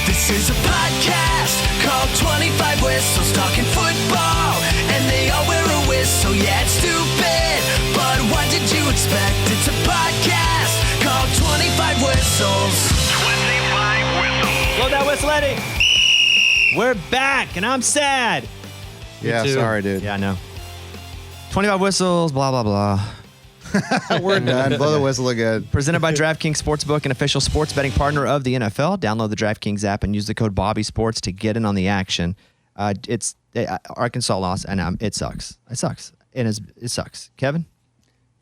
This is a podcast called 25 Whistles, talking football, and they all wear a whistle. Yeah, it's stupid, but what did you expect? It's a podcast called 25 Whistles. 25 Whistles. Blow that whistle, Eddie. We're back, and I'm sad. Yeah, sorry, dude. Yeah, I know. 25 Whistles, blah, blah, blah. We're done. Blow the whistle again. Presented by DraftKings Sportsbook, an official sports betting partner of the NFL. Download the DraftKings app and use the code BobbySports to get in on the action. Arkansas lost, and it sucks. It sucks. It sucks. Kevin?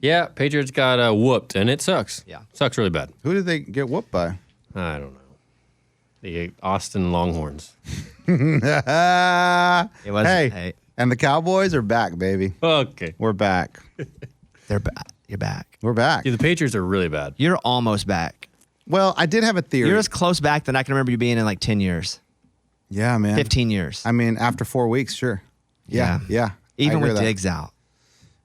Yeah, Patriots got whooped, and it sucks. Yeah. Sucks really bad. Who did they get whooped by? I don't know. The Austin Longhorns. It was, hey, and the Cowboys are back, baby. Okay. We're back. They're back. You're back. We're back. Yeah, the Patriots are really bad. You're almost back. Well, I did have a theory. You're as close back than I can remember you being in like 10 years. Yeah, man. 15 years. I mean, after 4 weeks, sure. Yeah. Even I agree with that. Diggs out.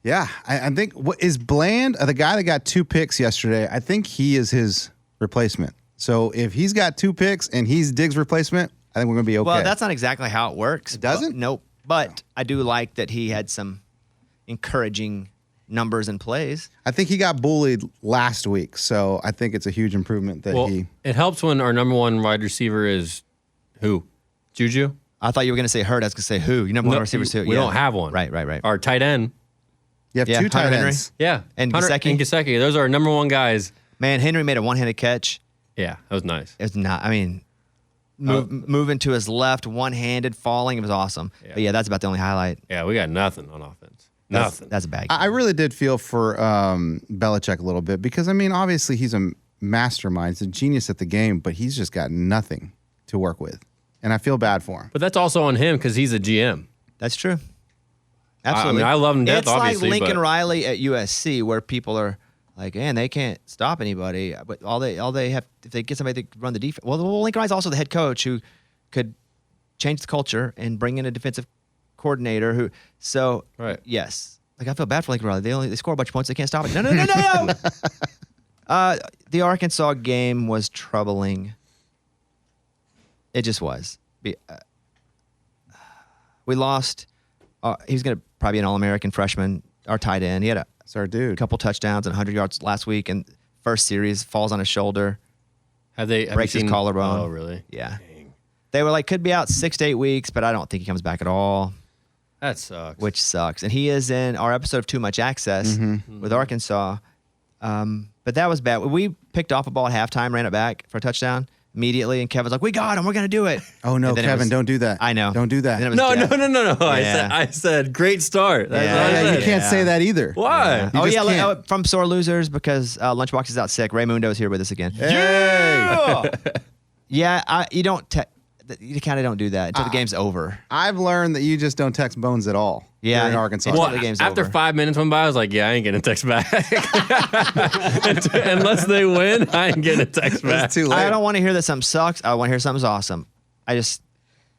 Yeah, I think what is Bland, the guy that got 2 picks yesterday, I think he is his replacement. So if he's got 2 picks and he's Diggs' replacement, I think we're going to be okay. Well, that's not exactly how it works. It doesn't? Nope. But I do like that he had some encouraging numbers and plays. I think he got bullied last week, so I think it's a huge improvement that Well, he... it helps when our number one wide receiver is who? Juju? I thought you were going to say Hurt. I was going to say who. You number one receiver's who? We don't have one. Right. Our tight end. You have Yeah, 2 tight Hunter Henry. ends. Yeah. And Hunter Gesicki? and Gesicki. Those are our number one guys. Man, Henry made a one-handed catch. Yeah, that was nice. It's not, I mean, moving to his left, one-handed, falling. It was awesome. Yeah. But yeah, that's about the only highlight. Yeah, we got nothing on offense. Nothing. That's a bad game. I really did feel for Belichick a little bit because, I mean, obviously he's a mastermind. He's a genius at the game, but he's just got nothing to work with. And I feel bad for him. But that's also on him because he's a GM. That's true. Absolutely. I love him to death, it's obviously, like Lincoln but- Riley at USC where people are like, man, they can't stop anybody. But all they have, if they get somebody to run the defense. Well, Lincoln Riley's also the head coach who could change the culture and bring in a defensive coordinator who. So Right. yes, like I feel bad for Lincoln Riley. They score a bunch of points. They can't stop it. No. The Arkansas game was troubling. It just was. We lost. He was going to probably be an All-American freshman, our tight end. He had a It's our dude. couple touchdowns and 100 yards last week, and first series falls on his shoulder. Have you Breaks his seen- collarbone. Oh, really? Yeah. Dang. They were like, could be out 6 to 8 weeks, but I don't think he comes back at all, That sucks. which sucks. And he is in our episode of Too Much Access with Arkansas. But that was bad. We picked off a ball at halftime, ran it back for a touchdown immediately, and Kevin's like, we got him. We're going to do it. Oh, no, And then it Kevin, was- don't do that. I know. Don't do that. And then it was No. death. I said great start. That's Yeah. what I Yeah, said. you can't say that either. Why? You Oh, just yeah, can't. from Sore Losers because Lunchbox is out sick. Raymundo is here with us again. Hey! Yeah, you don't. You kind of don't do that until the game's over. I've learned that you just don't text Bones at all. Yeah. in Arkansas. Well, Well, the game's after over. 5 minutes went by, I was like, yeah, I ain't getting a text back. Unless they win, I ain't getting a text back. It's too late. I don't want to hear that something sucks. I want to hear something's awesome. I don't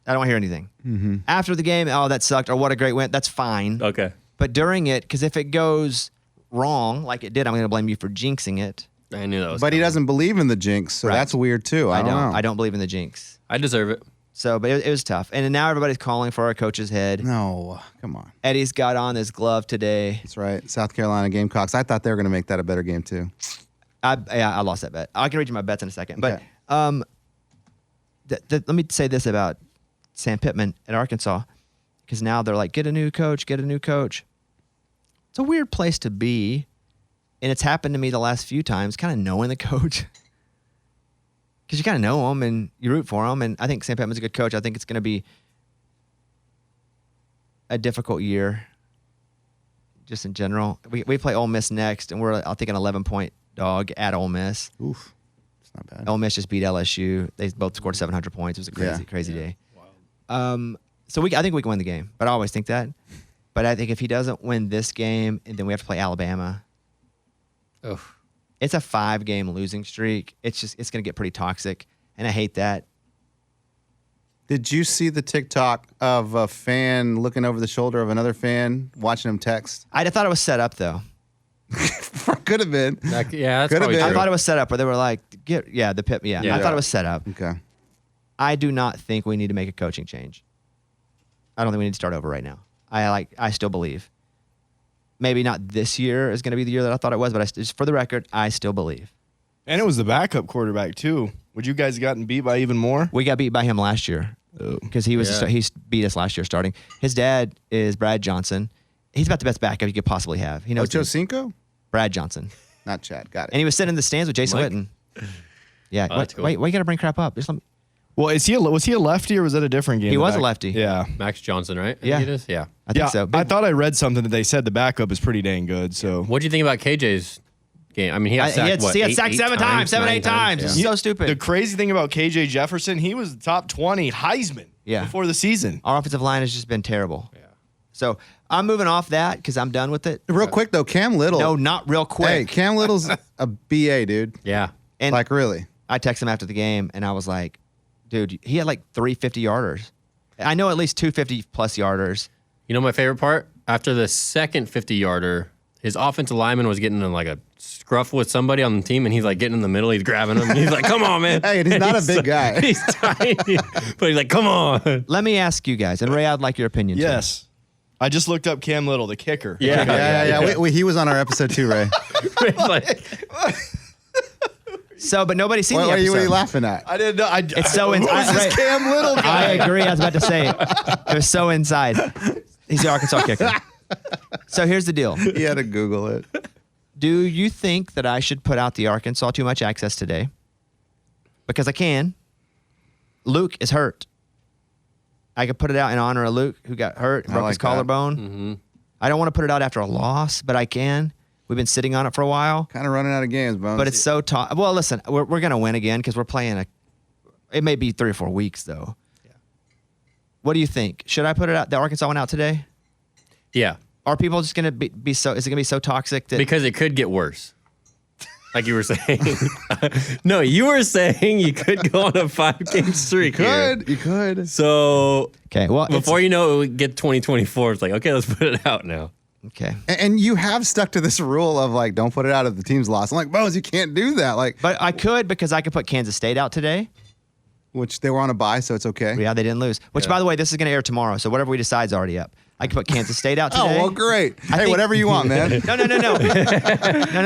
want to hear anything. Mm-hmm. After the game, oh, that sucked, or what a great win. That's fine. Okay. But during it, because if it goes wrong, like it did, I'm going to blame you for jinxing it. I knew that was But he coming. doesn't believe in the jinx, so Right. that's weird too. I don't know. I don't believe in the jinx. I deserve it. So, but it was tough. And then now everybody's calling for our coach's head. No, come on. Eddie's got on his glove today. That's right. South Carolina Gamecocks. I thought they were going to make that a better game too. I lost that bet. I can read you my bets in a second. But Okay. let me say this about Sam Pittman at Arkansas, because now they're like, get a new coach. It's a weird place to be, and it's happened to me the last few times, kind of knowing the coach. Because you kind of know him and you root for him, and I think Sam Pittman's a good coach. I think it's going to be a difficult year, just in general. We play Ole Miss next, and we're, I think, an 11-point dog at Ole Miss. Oof. It's not bad. Ole Miss just beat LSU. They both scored 700 points. It was a crazy day. So I think we can win the game, but I always think that. But I think if he doesn't win this game, and then we have to play Alabama, Oof. it's a 5-game losing streak. It's going to get pretty toxic, and I hate that. Did you see the TikTok of a fan looking over the shoulder of another fan, watching him text? I thought it was set up, though. Could have been. Yeah, that's Could've probably been. I true. thought it was set up where they were like, the Pitt. Yeah, Yeah. I thought it was set up. Okay. I do not think we need to make a coaching change. I don't think we need to start over right now. I still believe. Maybe not this year is going to be the year that I thought it was, but just for the record, I still believe. And it was the backup quarterback, too. Would you guys gotten beat by even more? We got beat by him last year because he beat us last year starting. His dad is Brad Johnson. He's about the best backup you could possibly have. He knows Ocho Cinco? Brad Johnson. Not Chad. Got it. And he was sitting in the stands with Jason Mike? Witten. Yeah. Oh, that's cool. Why you got to bring crap up? Just let me, Well, was he a lefty or was that a different game? He The was a back- lefty. Yeah. Max Johnson, right? I Yeah. think it is? Yeah. I think Yeah, so. I thought I read something that they said the backup is pretty dang good. So What do you think about KJ's game? I mean, he got sacked, he had eight- sacked eight 7 times, 8 times. Yeah. It's so stupid. the crazy thing about KJ Jefferson, he was the top 20 Heisman Yeah. before the season. Our offensive line has just been terrible. Yeah. So I'm moving off that because I'm done with it. Real quick, though, Cam Little. No, not real quick. Hey, Cam Little's a BA, dude. Yeah. And Like, really. I texted him after the game, and I was like, dude, he had like 3 50-yarders. I know at least 2 50-plus yarders. You know my favorite part? After the second 50-yarder, his offensive lineman was getting in like a scruff with somebody on the team, and he's like getting in the middle. He's grabbing him. And he's like, come on, man. Hey, and he's not a big guy. He's tiny. But he's like, come on. Let me ask you guys, and Ray, I'd like your opinion. too. Yes. I just looked up Cam Little, the kicker. Yeah. Yeah. He was on our episode too, Ray. It's like, So, but nobody's seen What the are episode. you laughing at? I didn't know. It's so Who inside. is this Cam Little I guy? agree. I was about to say it was so inside. He's the Arkansas kicker. So here's the deal. He had to Google it. Do you think that I should put out the Arkansas Too Much Access today? Because I can. Luke is hurt. I could put it out in honor of Luke, who got hurt, broke his like that. collarbone. mm-hmm. I don't want to put it out after a loss, but I can. We've been sitting on it for a while. Kind of running out of games, Bones. But it's so tough. Well, listen, we're going to win again because we're playing it may be 3 or 4 weeks, though. Yeah. What do you think? Should I put it out, the Arkansas one out today? yeah. Are people just going to be so, is it going to be so toxic that Because it could get worse. Like you were saying. No, you were saying you could go on a 5-game streak here. You could. So Okay, well, before you know it, we get 2024. It's like, okay, let's put it out now. okay. And you have stuck to this rule of like, don't put it out if the team's lost. I'm like, Bones, you can't do that. Like, But I could because I could put Kansas State out today. which they were on a bye, so it's okay. Yeah, they didn't lose. Which, by the way, this is going to air tomorrow, so whatever we decide is already up. I could put Kansas State out Oh, today. well, great. I Hey, think- whatever you want, man. No.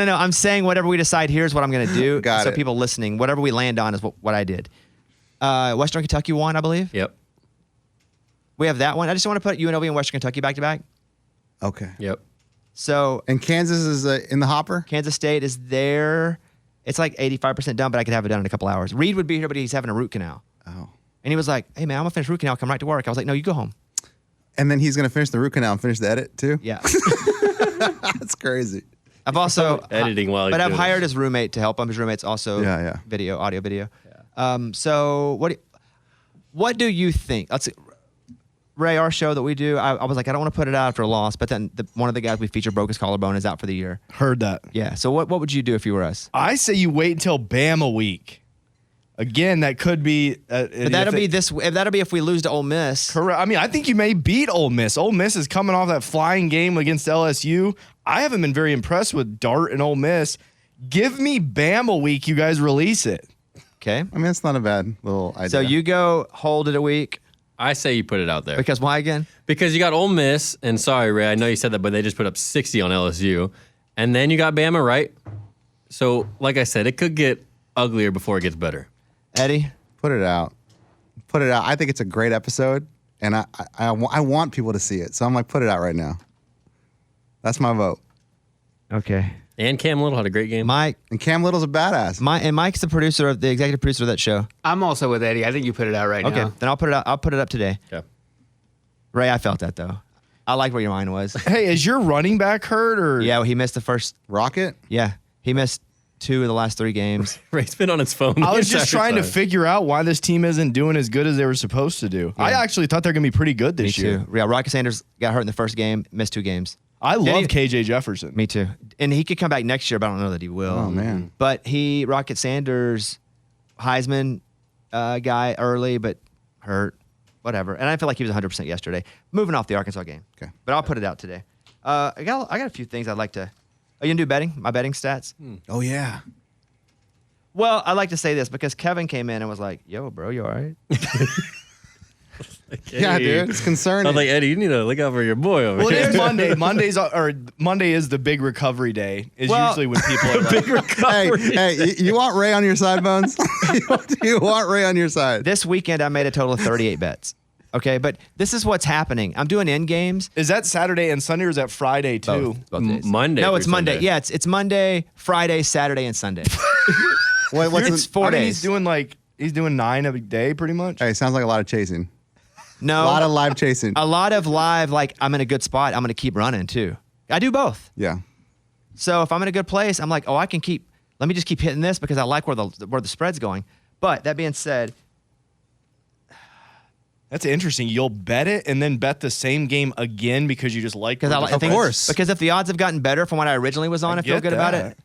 No. I'm saying whatever we decide, here's what I'm going to do. Got so it. people listening, whatever we land on is what I did. Western Kentucky won, I believe. Yep. We have that one. I just want to put UNLV and Western Kentucky back to back. Okay. Yep. So And Kansas is in the hopper? Kansas State is there. It's like 85% done, but I could have it done in a couple hours. Reed would be here, but he's having a root canal. Oh. And he was like, hey, man, I'm going to finish root canal. Come right to work. I was like, no, you go home. And then he's going to finish the root canal and finish the edit, too? Yeah. That's crazy. I've also Editing while he's but I've doing hired it. his roommate to help him. His roommate's also Yeah. audio video. So what do you think? Let's see. Ray, our show that we do, I was like, I don't want to put it out after a loss, but then one of the guys we feature broke his collarbone, is out for the year. Heard that. Yeah. So what would you do if you were us? I say you wait until Bama week. Again, that could be. But that'll be if we lose to Ole Miss. Correct. I mean, I think you may beat Ole Miss. Ole Miss is coming off that flying game against LSU. I haven't been very impressed with Dart and Ole Miss. Give me Bama week. You guys release it. Okay. I mean, it's not a bad little idea. So you go hold it a week I say you put it out there. because why again? Because you got Ole Miss, and sorry, Ray, I know you said that, but they just put up 60 on LSU. And then you got Bama, right? So, like I said, it could get uglier before it gets better. Eddie? Put it out. Put it out. I think it's a great episode, and I want people to see it. So I'm like, put it out right now. That's my vote. Okay. And Cam Little had a great game. Mike. And Cam Little's a badass. Mike's the executive producer of that show. I'm also with Eddie. I think you put it out right Okay. now. Then I'll put it out. I'll put it up today. Okay. Ray, I felt that though. I like where your mind was. Hey, is your running back hurt or? Yeah, well, he missed the first. Rocket? Yeah, he missed 2 of the last 3 games. Ray's been on his phone. I was the just entire trying to time. figure out why this team isn't doing as good as they were supposed to do. I actually thought they're going to be pretty good Me this year. too. Yeah, Rocket Sanders got hurt in the first game, missed 2 games. I love Didn't KJ Jefferson. Me too. And he could come back next year, but I don't know that he will. Oh, man. But Rocket Sanders, Heisman guy early, but hurt. Whatever. And I feel like he was 100% yesterday. Moving off the Arkansas game. Okay. But I'll put it out today. I got a few things I'd like to Oh, you gonna do betting? My betting stats? Oh yeah. Well, I like to say this because Kevin came in and was like, "Yo, bro, you all right?" Yeah, dude. It's I concerning. was like, Eddie, you need to look out for your boy over Well, here. it is Monday. Monday is the big recovery day. Is Well- usually when people are like, hey, you want Ray on your side, Bones? you want Ray on your side? This weekend, I made a total of 38 bets. Okay, but this is what's happening. I'm doing end games. is that Saturday and Sunday or is that Friday too? Both days. Monday. No, through it's Monday. Sunday. Yeah, it's Monday, Friday, Saturday, and Sunday. What's It's 4 I mean, days. he's doing 9 a day pretty much. Hey, sounds like a lot of chasing. No, A lot of live chasing. a lot of live. Like I'm in a good spot. I'm going to keep running too. I do both. Yeah. So if I'm in a good place, I'm like, oh, I can keep. Let me just keep hitting this because I like where the spread's going. But that being said, That's interesting. You'll bet it and then bet the same game again because you just like because where I the think spread's- course. because if the odds have gotten better from when I originally was on, I feel get good about that. it.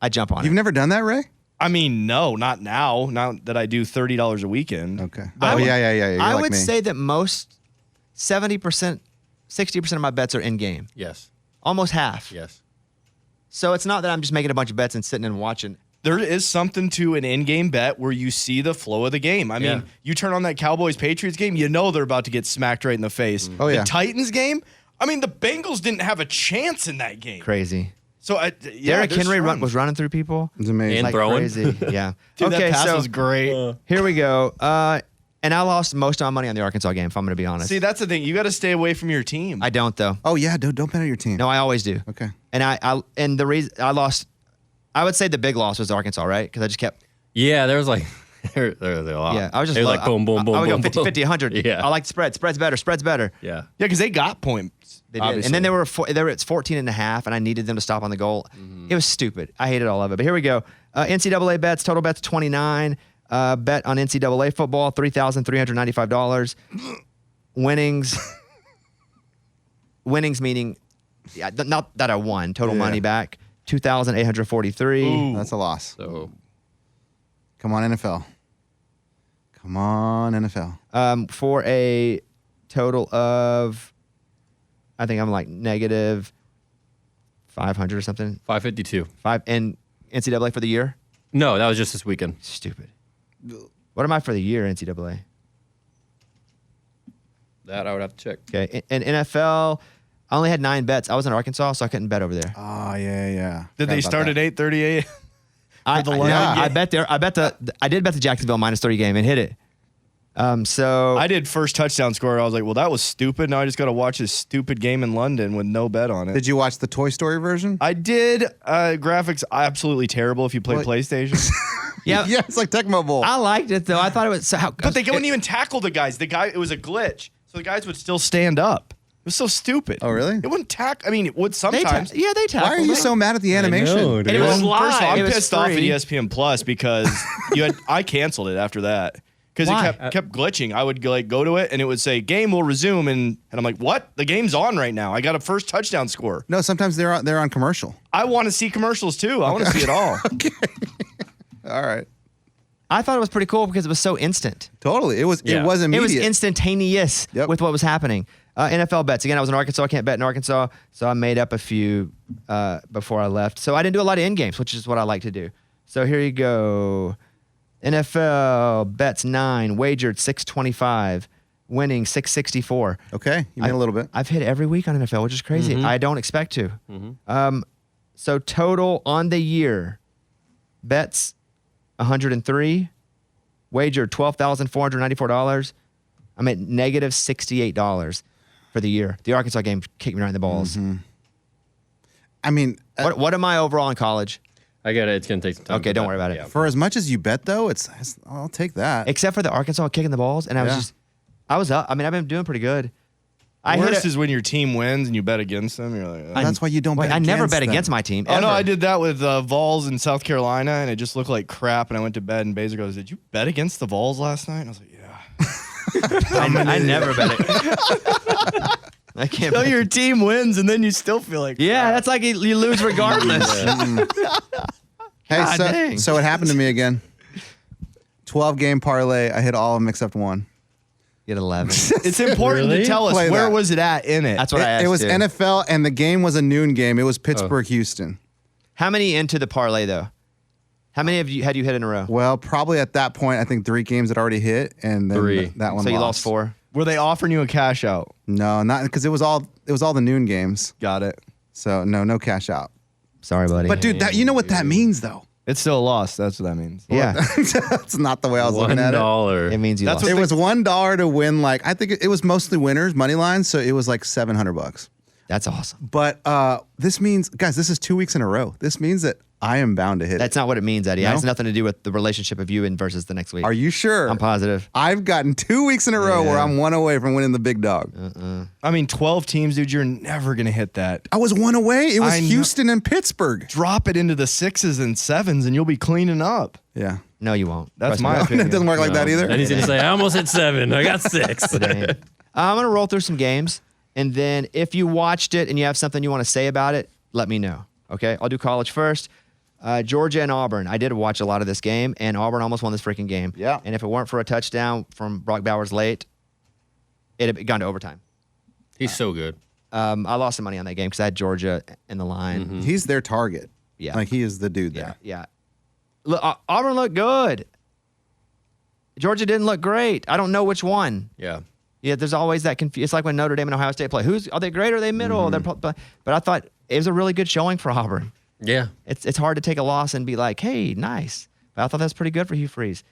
I jump on You've it. never done that, Ray? I mean, no, not now. Now that I do $30 a weekend. Okay. I Oh would- yeah. You're I like would me. say that most 70%, 60% of my bets are in game. Yes. Almost half. Yes. So it's not that I'm just making a bunch of bets and sitting and watching. There is something to an in-game bet where you see the flow of the game. I mean, Yeah. you turn on that Cowboys-Patriots game, you know they're about to get smacked right in the face. Oh, yeah. The Titans game, I mean, the Bengals didn't have a chance in that game. Crazy. So, Derrick Henry was running through people. It's amazing. And Like throwing. crazy. Yeah. Dude, okay, that pass so was great. here we go. And I lost most of my money on the Arkansas game, if I'm going to be honest. See, that's the thing. You got to stay away from your team. I don't, though. Oh yeah, don't bet on your team. No, I always do. Okay. And the reason I lost, I would say the big loss was Arkansas, right? Because I just kept, Yeah, there was like there was a lot. yeah, I was just It was like boom, boom, boom, I would boom, go 50, boom. 50, 100. Yeah. I like the spread. Spread's better. Spread's better. Yeah. yeah, because they got points. They did. obviously. And then they were it's 14 and a half, and I needed them to stop on the goal. It was stupid. I hated all of it. But here we go. NCAA bets, total bets 29. Bet on NCAA football, $3,395. Winnings meaning, yeah, not that I won. Total Yeah. money back, 2,843. Ooh. That's a loss. So Come on, NFL. Come on, NFL. For a total of, I think I'm like negative 500 or something. 552. And NCAA for the year? No, that was just this weekend. Stupid. What am I for the year, NCAA? That I would have to check. Okay. And NFL, I only had 9 bets. I was in Arkansas, so I couldn't bet over there. Oh yeah. Did they start at 8:38? I the line I game? bet there. I did bet the Jacksonville -3 game and hit it. So I did first touchdown score. I was like, well, that was stupid. Now I just got to watch this stupid game in London with no bet on it. Did you watch the Toy Story version? I did. Graphics absolutely terrible if you play What? PlayStation. yeah, yeah, it's like Tecmo Bowl. I liked it though. I thought it was so. But they wouldn't even tackle the guys. It was a glitch. So the guys would still stand up. It was so stupid. Oh, really? It wouldn't tackle. I mean, it would They sometimes. they tackled. Why are you them. so mad at the animation? know, dude. And it was Well, live. First of all, It I'm was pissed off at free. ESPN Plus because I canceled it after that. Because Why? it kept glitching. I would go to it and it would say game will resume and I'm like, what? The game's on right now. I got a first touchdown score. No, sometimes they're on commercial. I want to see commercials too. I want to see it all. All right. I thought it was pretty cool because it was so instant. Totally. It was Yeah. it was It immediate. was instantaneous Yep. with what was happening. NFL bets. Again, I was in Arkansas. I can't bet in Arkansas. So I made up a few before I left. So I didn't do a lot of end games, which is what I like to do. So here you go. NFL bets 9, wagered 625, winning 664. Okay. You made a little bit. I've hit every week on NFL, which is crazy. I don't expect to. So total on the year, bets 103, wagered $12,494. I'm at negative $68 for the year. The Arkansas game kicked me right in the balls. I mean, What am I overall in college? I get it. It's gonna take some time. Okay, to don't bet. worry about it. Yeah. for as much as you bet though, I'll take that. Except for the Arkansas kicking the balls, and Yeah. I was up. I mean, I've been doing pretty good. I Worst hit a, is when your team wins and you bet against them. You're like, That's why you don't wait, bet I never against bet them. against my team. oh no, ever. I did that with Vols in South Carolina, and it just looked like crap. And I went to bed, and Baser goes, "Did you bet against the Vols last night?" And I was like, "Yeah." I never bet it. I can't. So bet. your team wins, and then you still feel like, Yeah, that's like you lose regardless. Hey, God dang. so it happened to me again. 12-game parlay. I hit all of them except one. Get 11. It's important Really? to tell us Play where that. was it at in it. That's what I asked. It was too. NFL, and the game was a noon game. It was Pittsburgh, Houston. How many into the parlay though? How many of you had you hit in a row? Well, probably at that point, I think 3 games had already hit, and then 3. that one. So you lost 4. Were they offering you a cash out? No, not because it was all the noon games. Got it. So no cash out. Sorry, buddy. But dude, you know what that means though? It's still a loss. That's what that means. yeah, That's not the way I was looking at it. $1. it means you That's lost. It was $1 to win. Like I think it was mostly winners money line, so it was like $700. That's awesome. But this means, guys, this is 2 weeks in a row. This means that I am bound to hit That's it. not what it means, Eddie. It No? has nothing to do with the relationship of you and versus the next week. Are you sure? I'm positive. I've gotten 2 weeks in a row where I'm 1 away from winning the big dog. I mean, 12 teams, dude. You're never gonna hit that. I was 1 away. It was I know. Houston and Pittsburgh. Drop it into the 6s and 7s, and you'll be cleaning up. Yeah. No, you won't. That's Trust my me. opinion. It doesn't work like that either. And he's going to say, I almost hit 7. I got 6. Dang. I'm gonna roll through some games, and then if you watched it and you have something you want to say about it, let me know. Okay, I'll do college first. Georgia and Auburn. I did watch a lot of this game, and Auburn almost won this freaking game. Yeah. And if it weren't for a touchdown from Brock Bowers late, it had gone to overtime. He's so good. I lost some money on that game because I had Georgia in the line. He's their target. Yeah. Like he is the dude Yeah, there. yeah. Look, Auburn looked good. Georgia didn't look great. I don't know which one. Yeah. Yeah, there's always that confusion. It's like when Notre Dame and Ohio State play. Are they great or are they middle? But I thought it was a really good showing for Auburn. Yeah. It's hard to take a loss and be like, hey, nice. But I thought that's pretty good for Hugh Freeze.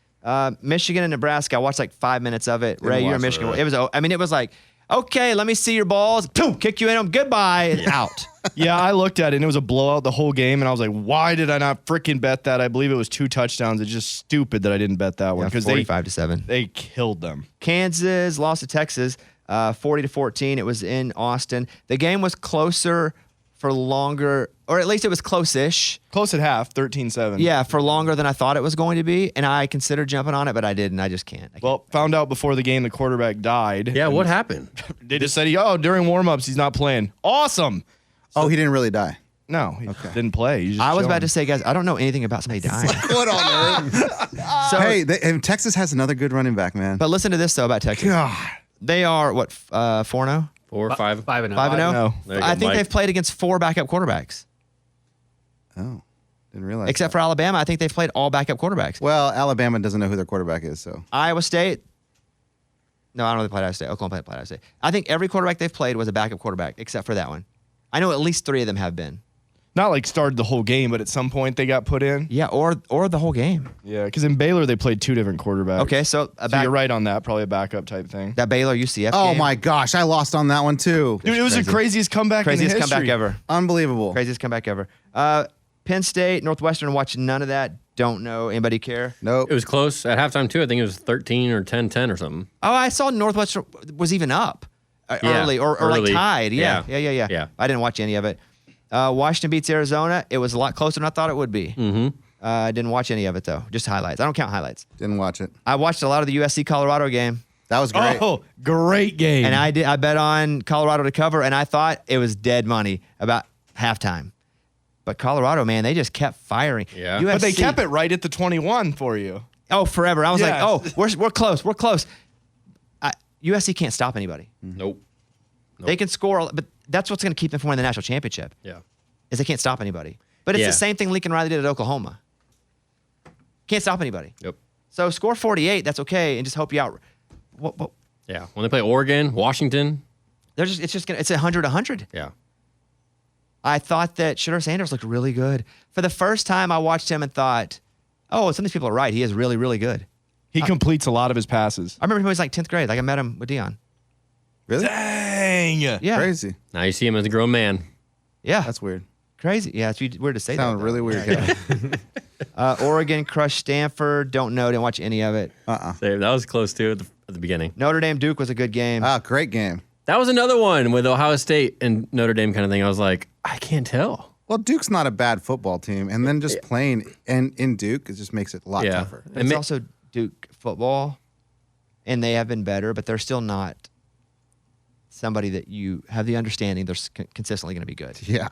Michigan and Nebraska. I watched like 5 minutes of it. Ray, you're watch in it, Michigan. really. It was like, okay, let me see your balls. Boom, kick you in them. Goodbye. Out. Yeah, I looked at it, and it was a blowout the whole game, and I was like, why did I not freaking bet that? I believe it was 2 touchdowns. It's just stupid that I didn't bet that one because 45-7. they killed them. Kansas lost to Texas 40-14. It was in Austin. The game was closer for longer, or at least it was close-ish. Close at half, 13-7. Yeah, for longer than I thought it was going to be, and I considered jumping on it, but I didn't. I just can't. Well, found out before the game the quarterback died. Yeah, what happened? They just said, during warm-ups, he's not playing. Awesome. Oh, he didn't really die. No, he didn't play. He just I was chilling. about to say, guys, I don't know anything about somebody dying. What on earth? So, Hey, and Texas has another good running back, man. but listen to this though about Texas. God. They are what 4-0, 4 or 5. 5 and 5-0. No. There you go, I think Mike. they've played against 4 backup quarterbacks, Oh, didn't realize. except for Alabama. I think they've played all backup quarterbacks. Well, Alabama doesn't know who their quarterback is, so. Iowa State. No, I don't know if they played Iowa State. Oklahoma played Iowa State. I think every quarterback they've played was a backup quarterback, except for that one. I know at least 3 of them have been. Not like started the whole game, but at some point they got put in. Yeah, or the whole game. Yeah, because in Baylor they played 2 different quarterbacks. Okay, so, So you're right on that. Probably a backup type thing. that Baylor UCF Oh game. my gosh, I lost on that one too. Dude, it was crazy. the craziest comeback Craziest in history. comeback ever. Unbelievable. Craziest comeback ever. Penn State, Northwestern, watched none of that. Don't know. Anybody care? Nope. It was close at halftime, too. I think it was 13 or 10-10 or something. Oh, I saw Northwestern was even up Yeah, early or like early. tied. Yeah. Yeah. I didn't watch any of it. Washington beats Arizona. It was a lot closer than I thought it would be. Mm-hmm. I didn't watch any of it, though. Just highlights. I don't count highlights. Didn't watch it. I watched a lot of the USC-Colorado game, That was great. Oh, great game. and I bet on Colorado to cover, and I thought it was dead money about halftime. But Colorado, man, they just kept firing. Yeah. but they USC kept it right at the 21 for you. Oh, forever. I was Yeah. like, oh, we're close. We're close. USC can't stop anybody. Nope. They can score, but that's what's going to keep them from winning the national championship. Yeah. Is they can't stop anybody. But it's Yeah. the same thing Lincoln Riley did at Oklahoma. Can't stop anybody. Yep. So score 48, that's okay, and just hope you out. What, Yeah. When they play Oregon, Washington. it's 100-100. Yeah. I thought that Shedeur Sanders looked really good. For the first time, I watched him and thought, oh, some of these people are right. He is really, really good. He completes a lot of his passes. I remember him when he was like 10th grade. Like I met him with Dion. Really? Dang. Yeah. Crazy. Now you see him as a grown man. Yeah. That's weird. crazy. Yeah, it's weird to say Sounds that. really weird. Yeah. Oregon crushed Stanford. Don't know. Didn't watch any of it. Same. That was close too at the beginning. Notre Dame Duke was a good game. Great game. That was another one with Ohio State and Notre Dame kind of thing. I was like, I can't tell. Well, Duke's not a bad football team, and then just playing in Duke, it just makes it a lot tougher. It's also Duke football, and they have been better, but they're still not somebody that you have the understanding they're consistently going to be good. Yeah.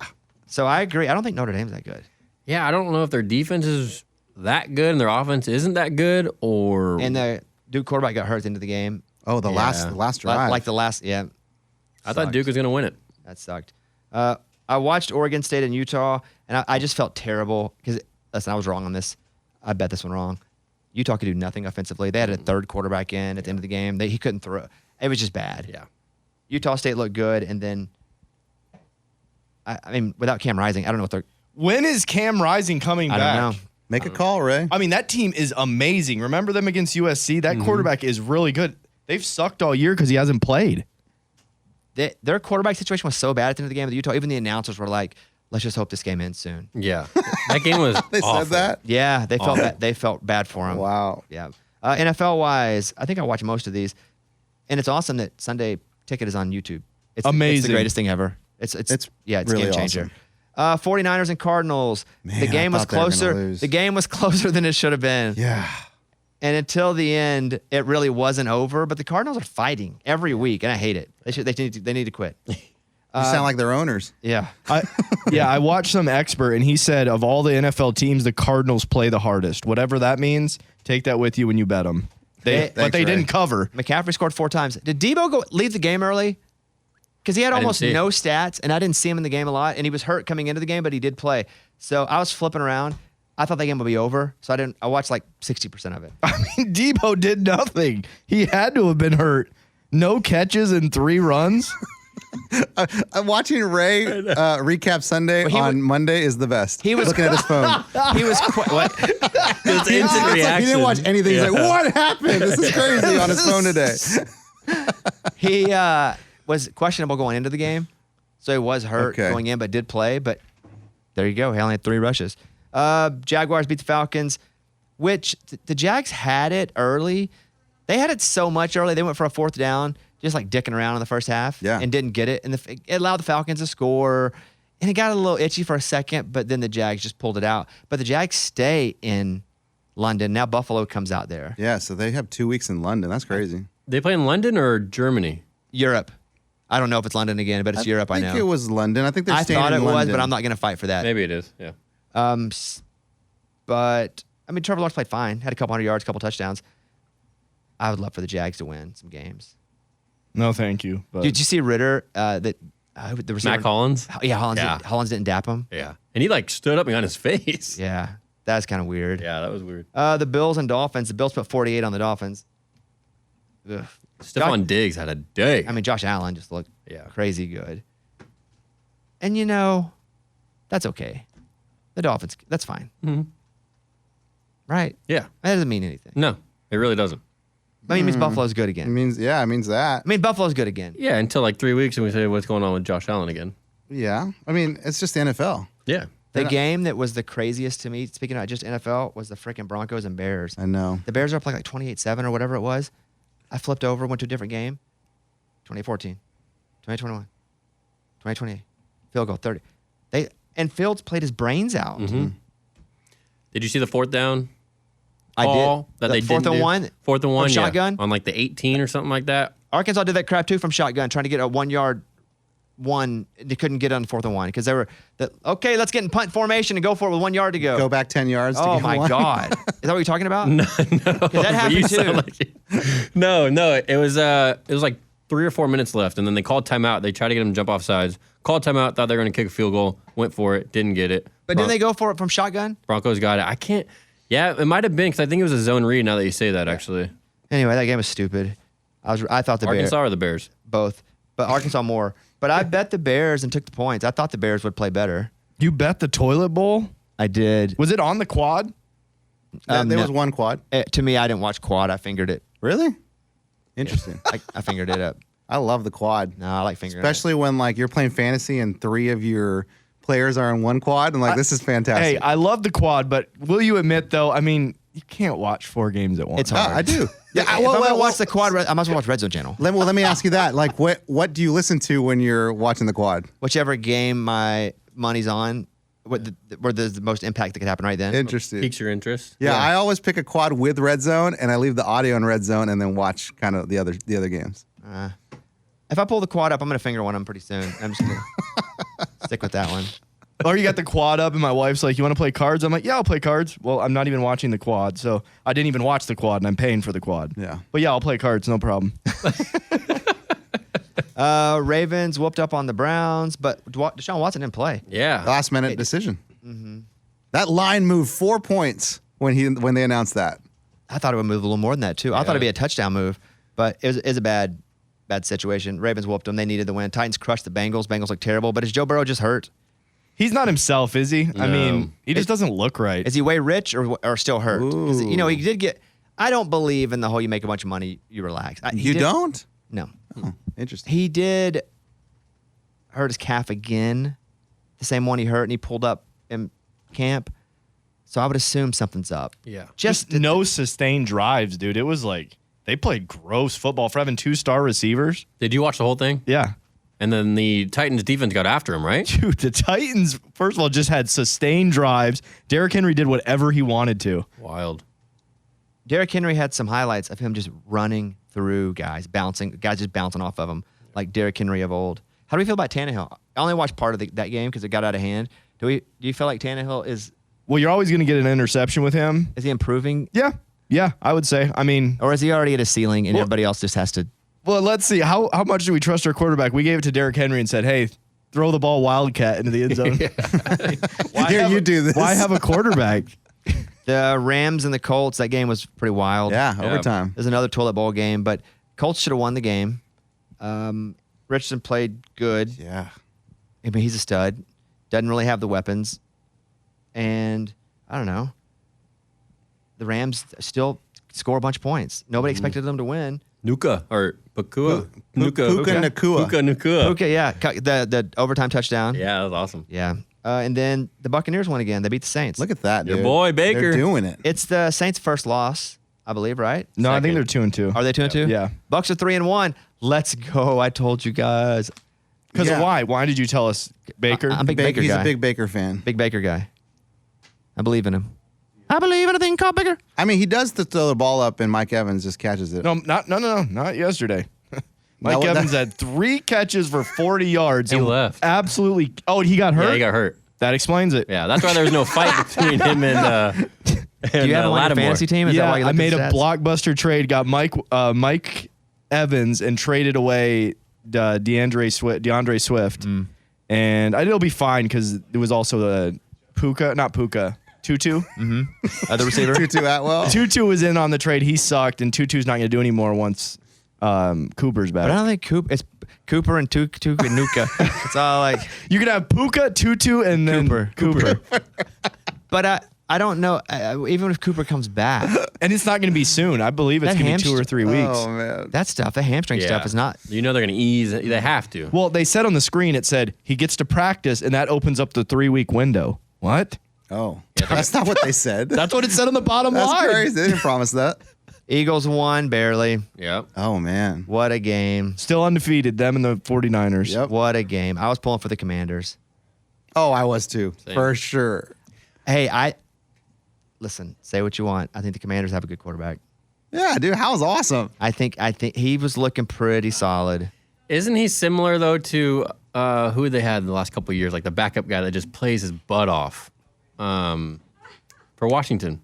So I agree. I don't think Notre Dame's that good. Yeah, I don't know if their defense is that good and their offense isn't that good, or And the Duke quarterback got hurt at the end of the game. Oh, the last drive. Like the last, yeah. I thought Duke was going to win it. That sucked. I watched Oregon State and Utah, And I just felt terrible because, listen, I was wrong on this. I bet this one wrong. Utah could do nothing offensively. They had a third quarterback in at the end of the game. He couldn't throw. It was just bad. Yeah. Utah State looked good, and then, I mean, without Cam Rising, I don't know what they're. When is Cam Rising coming I back? don't know. Make a call, Ray. I mean, that team is amazing. Remember them against USC? That quarterback is really good. They've sucked all year because he hasn't played. Their quarterback situation was so bad at the end of the game with Utah. Even the announcers were like, "Let's just hope this game ends soon." Yeah. That game was They awful. said that? Yeah, they felt bad. They felt bad for him. Wow. Yeah. NFL wise, I think I watch most of these, and it's awesome that Sunday Ticket is on YouTube. It's Amazing. the greatest thing ever. It's really game changer. awesome. 49ers and Cardinals. Man, the game I was thought they were gonna closer. lose. The game was closer than it should have been. Yeah. And until the end, it really wasn't over. But the Cardinals are fighting every week, and I hate it. They need to quit. You sound like their owners. Yeah. I watched some expert, and he said of all the NFL teams, the Cardinals play the hardest. Whatever that means, take that with you when you bet them. Thanks, But they Ray. didn't cover. McCaffrey scored 4 times. Did Debo leave the game early? Because he had didn't almost see. no stats, and I didn't see him in the game a lot, and he was hurt coming into the game, but he did play. So I was flipping around. I thought the game would be over, so I watched like 60% of it. I mean, Debo did nothing. He had to have been hurt. No catches and 3 runs. I'm watching Ray recap Sunday he on was- Monday is the best. he was- looking at his phone. He was what? It's instant It's like reaction. he didn't watch anything. He's Yeah. like, what happened? This is crazy on his phone today. He was questionable going into the game, so he was hurt Okay. going in, but did play. But there you go. He only had 3 rushes. Jaguars beat the Falcons, which the Jags had it early. They had it so much early. They went for a 4th down, just like dicking around in the first half, Yeah. and didn't get it. And it allowed the Falcons to score, and it got a little itchy for a second, but then the Jags just pulled it out. But the Jags stay in London. Now Buffalo comes out there. Yeah, so they have 2 weeks in London. That's crazy. They play in London or Germany? Europe. I don't know if it's London again, but it's Europe, I I think know. it was London. I think they're I staying thought in it was, London. but I'm not going to fight for that. Maybe it is. Yeah. But I mean, Trevor Lawrence played fine. Had a couple hundred yards, a couple touchdowns. I would love for the Jags to win some games. No, thank you. But Did you see Ritter? The receiver, Mac Hollins? Yeah, Hollins. Yeah. Hollins didn't dap him. Yeah. And he like stood up and got his face. Yeah, that's kind of weird. Yeah, that was weird. The Bills and Dolphins. The Bills put 48 on the Dolphins. Ugh. Stephon Diggs had a day. I mean, Josh Allen just looked Yeah. crazy good. And that's okay. The Dolphins, that's fine. Mhm. Right? Yeah. That doesn't mean anything. No, it really doesn't. I mean, it means Buffalo's good again. It means that. I mean, Buffalo's good again. Yeah, until like 3 weeks and we say what's going on with Josh Allen again. Yeah. I mean, it's just the NFL. Yeah. The game that was the craziest to me, speaking of just NFL, was the freaking Broncos and Bears. I know. The Bears are up like 28-7 or whatever it was. I flipped over, went to a different game. 2014, 2021, 2028. Field goal, 30. And Fields played his brains out. Mm-hmm. Did you see the 4th down? I call did. That The they 4th didn't and do? 1? 4th and 1, From yeah. shotgun? On like the 18 or something like that. Arkansas did that crap too from shotgun, trying to get a 1-yard one. They couldn't get it on 4th and 1 because they were, okay, let's get in punt formation and go for it with 1 yard to go. Go back 10 yards to Oh get my one. God. Is that what you're talking about? No. That happened You too. sound like no. It was like 3 or 4 minutes left, and then they called timeout. They tried to get him to jump off sides. Called timeout, thought they were going to kick a field goal, went for it, didn't get it. But didn't they go for it from shotgun? Broncos got it. I can't. Yeah, it might have been because I think it was a zone read. Now that you say that, actually, Anyway, that game was stupid. I thought the Arkansas Bears or the Bears. both, but Arkansas more. But I bet the Bears and took the points. I thought the Bears would play better. you bet the toilet bowl? I did. Was it on the quad? There No. was one quad. To me, I didn't watch quad. I fingered it. Really? Interesting. I fingered it up. I love the quad. No, I like fingering Especially when like you're playing fantasy and 3 of your players are in one quad and like this is fantastic. Hey, I love the quad, but will you admit though? I mean, you can't watch 4 games at once. It's No, hard. I do. Yeah, if I'm gonna watch the quad, I might as well watch Red Zone Channel. Let me ask you that. Like what do you listen to when you're watching the quad? Whichever game my money's on, where there's the most impact that could happen right then. Interesting. Piques your interest. Yeah, Yeah. I always pick a quad with red zone and I leave the audio in red zone and then watch kind of the other games. If I pull the quad up, I'm gonna finger one of them pretty soon. I'm just gonna stick with that one. Or you got the quad up, and my wife's like, "You want to play cards?" I'm like, "Yeah, I'll play cards." Well, I'm not even watching the quad, so I didn't even watch the quad, and I'm paying for the quad. Yeah. But yeah, I'll play cards, no problem. Ravens whooped up on the Browns, but Deshaun Watson didn't play. Yeah. Last minute decision. That line moved 4 points when they announced that. I thought it would move a little more than that too. I thought it'd be a touchdown move, but it was a bad situation. Ravens whooped them. They needed the win. Titans crushed the Bengals. Bengals look terrible, but is Joe Burrow just hurt? He's not himself, is he? I mean, he just doesn't look right. Is he way rich or still hurt? 'Cause, he did get. I don't believe in the whole you make a bunch of money, you relax. You don't? No. Oh, interesting. He did hurt his calf again, the same one he hurt, and he pulled up in camp. So I would assume something's up. Yeah. Just no sustained drives, dude. It was like they played gross football for having 2-star receivers. Did you watch the whole thing? Yeah. And then the Titans defense got after him, right? Dude, the Titans, first of all, just had sustained drives. Derrick Henry did whatever he wanted to. Wild. Derrick Henry had some highlights of him just running through guys just bouncing off of him, like Derrick Henry of old. How do we feel about Tannehill? I only watched part of that game because it got out of hand. Do you feel like Tannehill is Well, you're always going to get an interception with him. he improving? Yeah, I would say. I mean, Or is he already at a ceiling and everybody else just has to? well, let's see. How much do we trust our quarterback? We gave it to Derrick Henry and said, hey, throw the ball wildcat into the end zone. Here, you do this. Why have a quarterback? The Rams and the Colts, that game was pretty wild. Yeah, overtime. There's another toilet bowl game, but Colts should have won the game. Richardson played good. Yeah. I mean, he's a stud. Doesn't really have the weapons. And I don't know. The Rams still score a bunch of points. Nobody expected them to win. Nuka or Puka Puka Nacua. Okay, yeah. The overtime touchdown. Yeah, that was awesome. Yeah. And then the Buccaneers won again. They beat the Saints. Look at that, Your dude. boy, Baker. They're doing it. It's the Saints' first loss, I believe, right? No, I think Second. they're 2-2. Are they 2-2? Yeah. Bucks are 3-1. Let's go. I told you guys. Because Yeah. of why? Why did you tell us, Baker? I'm a big Baker He's guy. a big Baker fan. Big Baker guy. I believe in him. I believe in a thing called Baker. I mean, he does throw the ball up, and Mike Evans just catches it. No, not yesterday. Mike No, Evans had 3 catches for 40 yards. He and left. Absolutely. Oh, he got hurt? Yeah, he got hurt. That explains it. Yeah, that's why there was no fight between him and Do you have him on your Lattimore. fantasy team? Is that Yeah, why you I looked at made the a stats? blockbuster trade, got Mike Evans, and traded away DeAndre Swift. And I think it'll be fine because it was also the Tutu. The receiver. Tutu Atwell. Tutu was in on the trade. He sucked, and Tutu's not going to do anymore once Cooper's back. But I don't think It's Cooper and Tuka Nuka. It's all like You could have Puka, Tutu, and then Cooper. But I don't know. Even if Cooper comes back, And it's not going to be soon. I believe it's That going to be 2 or 3 weeks. Oh, man. that stuff, the hamstring stuff, is not. You know they're going to ease. They have to. Well, they said on the screen, it said he gets to practice, and that opens up the 3-week window. What? Oh. That's not what they said. That's what it said on the bottom That's line. crazy. They didn't promise that. Eagles won barely. Yep. Oh, man. What a game. Still undefeated, them and the 49ers. Yep. What a game. I was pulling for the Commanders. Oh, I was too. Same. For sure. Hey, listen, say what you want. I think the Commanders have a good quarterback. Yeah, dude. How's awesome. I think he was looking pretty solid. Isn't he similar though to who they had the last couple of years, like the backup guy that just plays his butt off for Washington?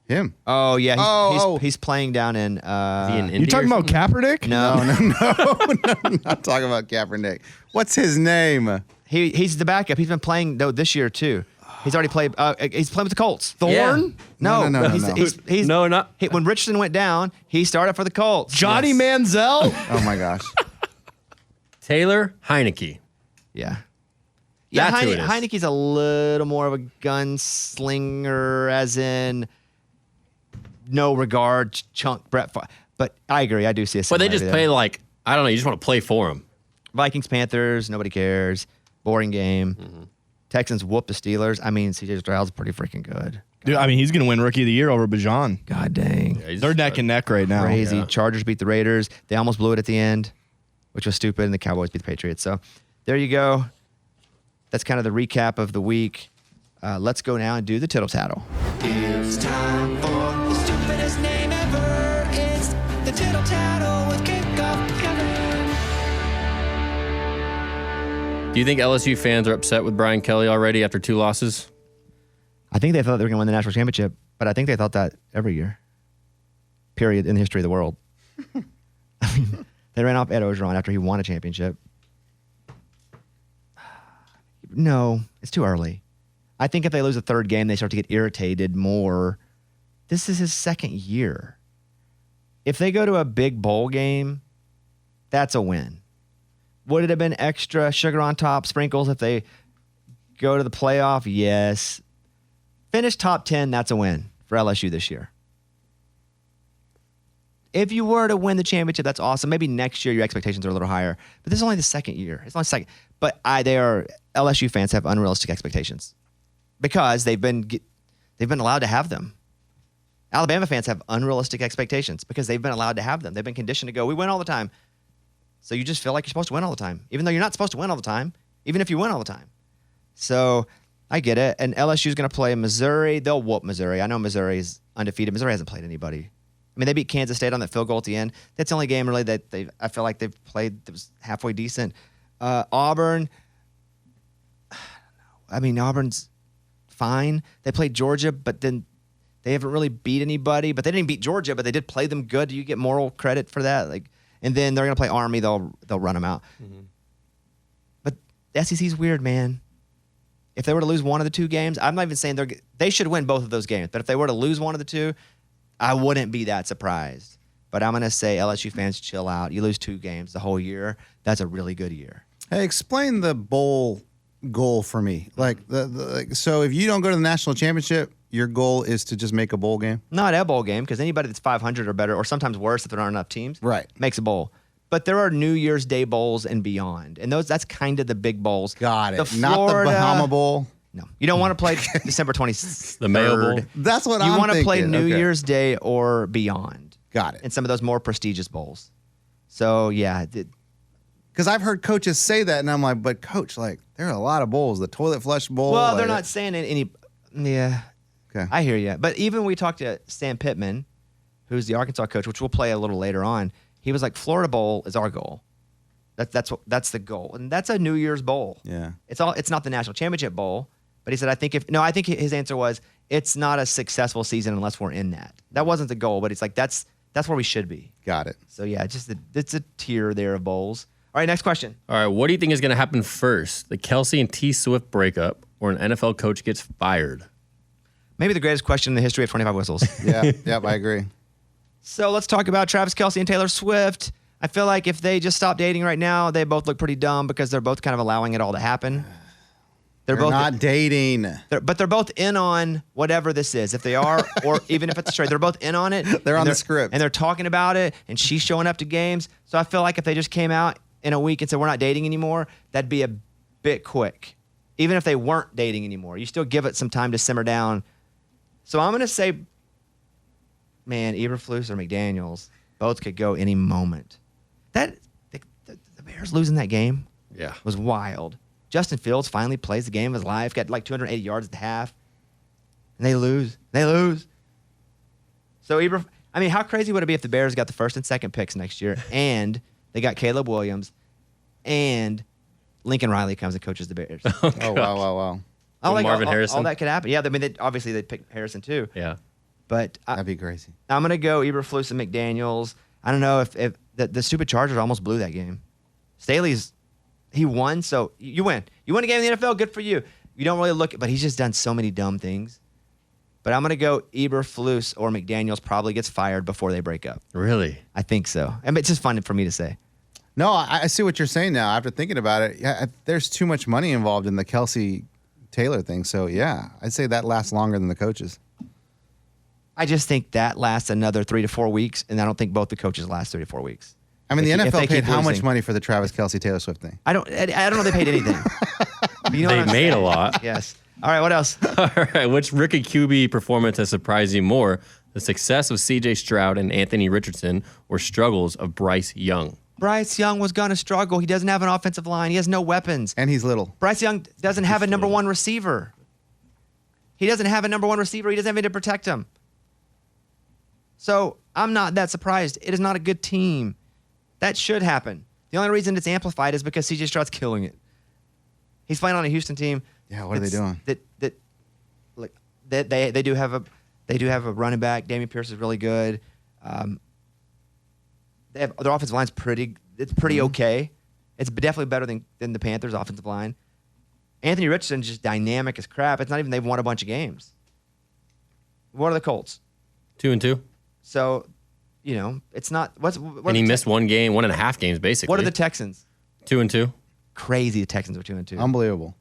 Him. Oh yeah, Oh. he's playing down in. Is he in You Indy talking or about something? Kaepernick? No, I'm not talking about Kaepernick. What's his name? he's the backup. He's been playing this year too. He's already played. He's playing with the Colts. Thorne? Yeah. No, No. He's No, not. when Richardson went down, he started for the Colts. Johnny Manziel? Oh, my gosh. Taylor Heineke. Yeah. Yeah, That's who it is. Heineke's a little more of a gunslinger, as in no regard, chunk Brett. But I agree. I do see a But they just similarity play there. like, I don't know, you just want to play for him. Vikings, Panthers, nobody cares. Boring game. Texans whoop the Steelers. I mean, CJ Stroud's pretty freaking good. Dude, I mean, he's going to win Rookie of the Year over Bajan. God dang. Yeah, he's- They're neck and neck right now. Crazy. Yeah. Chargers beat the Raiders. They almost blew it at the end, which was stupid, and the Cowboys beat the Patriots. So there you go. That's kind of the recap of the week. Let's go now and do the Tittle Tattle. It's time for the stupidest name ever. It's the Tittle Tattle with Kickoff Kevin. Do you think LSU fans are upset with Brian Kelly already after 2 losses? I think they thought they were going to win the national championship, but I think they thought that every year, period, in the history of the world. I mean, they ran off Ed Orgeron after he won a championship. No, it's too early. I think if they lose a third game, they start to get irritated more. This is his second year. If they go to a big bowl game, that's a win. Would it have been extra sugar on top, sprinkles if they go to the playoff? Yes. Finish top 10, that's a win for LSU this year. If you were to win the championship, that's awesome. Maybe next year your expectations are a little higher. But this is only the second year. It's only second. But LSU fans have unrealistic expectations because they've been allowed to have them. Alabama fans have unrealistic expectations because they've been allowed to have them. They've been conditioned to go, we win all the time. So you just feel like you're supposed to win all the time, even though you're not supposed to win all the time, even if you win all the time. So I get it. And LSU's going to play Missouri. They'll whoop Missouri. I know Missouri's undefeated. Missouri hasn't played anybody. I mean, they beat Kansas State on that field goal at the end. That's the only game really that I feel like they've played that was halfway decent. Auburn, I mean, Auburn's fine. They played Georgia, but then they haven't really beat anybody. But they didn't beat Georgia, but they did play them good. Do you get moral credit for that? And then they're going to play Army. They'll run them out. Mm-hmm. But the SEC's weird, man. If they were to lose one of the two games, I'm not even saying they should win both of those games. But if they were to lose one of the two, I wouldn't be that surprised. But I'm going to say LSU fans, chill out. You lose 2 games the whole year. That's a really good year. Hey, explain the bowl goal for me. So if you don't go to the national championship, your goal is to just make a bowl game? Not a bowl game, because anybody that's 500 or better, or sometimes worse if there aren't enough teams, right, makes a bowl. But there are New Year's Day bowls and beyond. And that's kind of the big bowls. Got it. Not the Bahama Bowl? No. You don't want to play December 23rd. The Mayo Bowl? That's what you I'm want to play thinking. New Year's Day or beyond. Got it. And some of those more prestigious bowls. So, yeah. Because I've heard coaches say that, and I'm like, but coach, there are a lot of bowls. The toilet flush bowl. Well, they're not saying any. Yeah. Okay. I hear you. But even we talked to Sam Pittman, who's the Arkansas coach, which we'll play a little later on. He was like, Florida Bowl is our goal. That's the goal. And that's a New Year's bowl. Yeah. It's not the national championship bowl. But he said, I think his answer was, it's not a successful season unless we're in that. That wasn't the goal, but it's like, that's where we should be. Got it. So yeah, it's a tier there of bowls. All right, next question. All right, what do you think is going to happen first? The Kelce and T Swift breakup or an NFL coach gets fired? Maybe the greatest question in the history of 25 whistles. Yeah, yep, I agree. So let's talk about Travis Kelce and Taylor Swift. I feel like if they just stop dating right now, they both look pretty dumb because they're both kind of allowing it all to happen. They're both not dating. But they're both in on whatever this is. If they are, or even if it's straight, they're both in on it. They're on the script. And they're talking about it, and she's showing up to games. So I feel like if they just came out in a week and said, we're not dating anymore, that'd be a bit quick. Even if they weren't dating anymore. You still give it some time to simmer down. So I'm going to say, man, Eberflus or McDaniels, both could go any moment. The Bears losing that game was wild. Justin Fields finally plays the game of his life, got like 280 yards at the half, and they lose. So how crazy would it be if the Bears got the first and second picks next year, and they got Caleb Williams, and Lincoln Riley comes and coaches the Bears? Oh, wow. Marvin Harrison? All that could happen. Yeah, I mean, obviously they'd pick Harrison too. Yeah. But that'd be crazy. I'm going to go Eberflus and McDaniels. I don't know if the stupid Chargers almost blew that game. He won, so you win. You win a game in the NFL, good for you. You don't really look, but he's just done so many dumb things. But I'm going to go Eberflus or McDaniels probably gets fired before they break up. Really? I think so. I mean, it's just fun for me to say. No, I see what you're saying now. After thinking about it, there's too much money involved in the Kelce Taylor thing. So, yeah, I'd say that lasts longer than the coaches. I just think that lasts another 3 to 4 weeks, and I don't think both the coaches last 3 to 4 weeks. I mean, the If NFL they paid keep how much losing. money for the Travis Kelce Taylor Swift thing? I don't know if they paid anything. You know what They I'm made saying? a lot. Yes. All right, what else? All right, which rookie QB performance has surprised you more? The success of C.J. Stroud and Anthony Richardson or struggles of Bryce Young? Bryce Young was going to struggle. He doesn't have an offensive line. He has no weapons. And he's little. Bryce Young doesn't have a number one receiver. He doesn't have a number one receiver. He doesn't have anybody to protect him. So I'm not that surprised. It is not a good team. That should happen. The only reason it's amplified is because C.J. Stroud's killing it. He's playing on a Houston team. Yeah, what are they doing? They do have a running back. Damian Pierce is really good. Their offensive line's pretty okay. It's definitely better than the Panthers' offensive line. Anthony Richardson's just dynamic as crap. It's not even they've won a bunch of games. What are the Colts? 2-2. So, it's not. What And he missed 1 game, 1.5 games basically. What are the Texans? 2-2. Crazy. The Texans are 2-2. Unbelievable.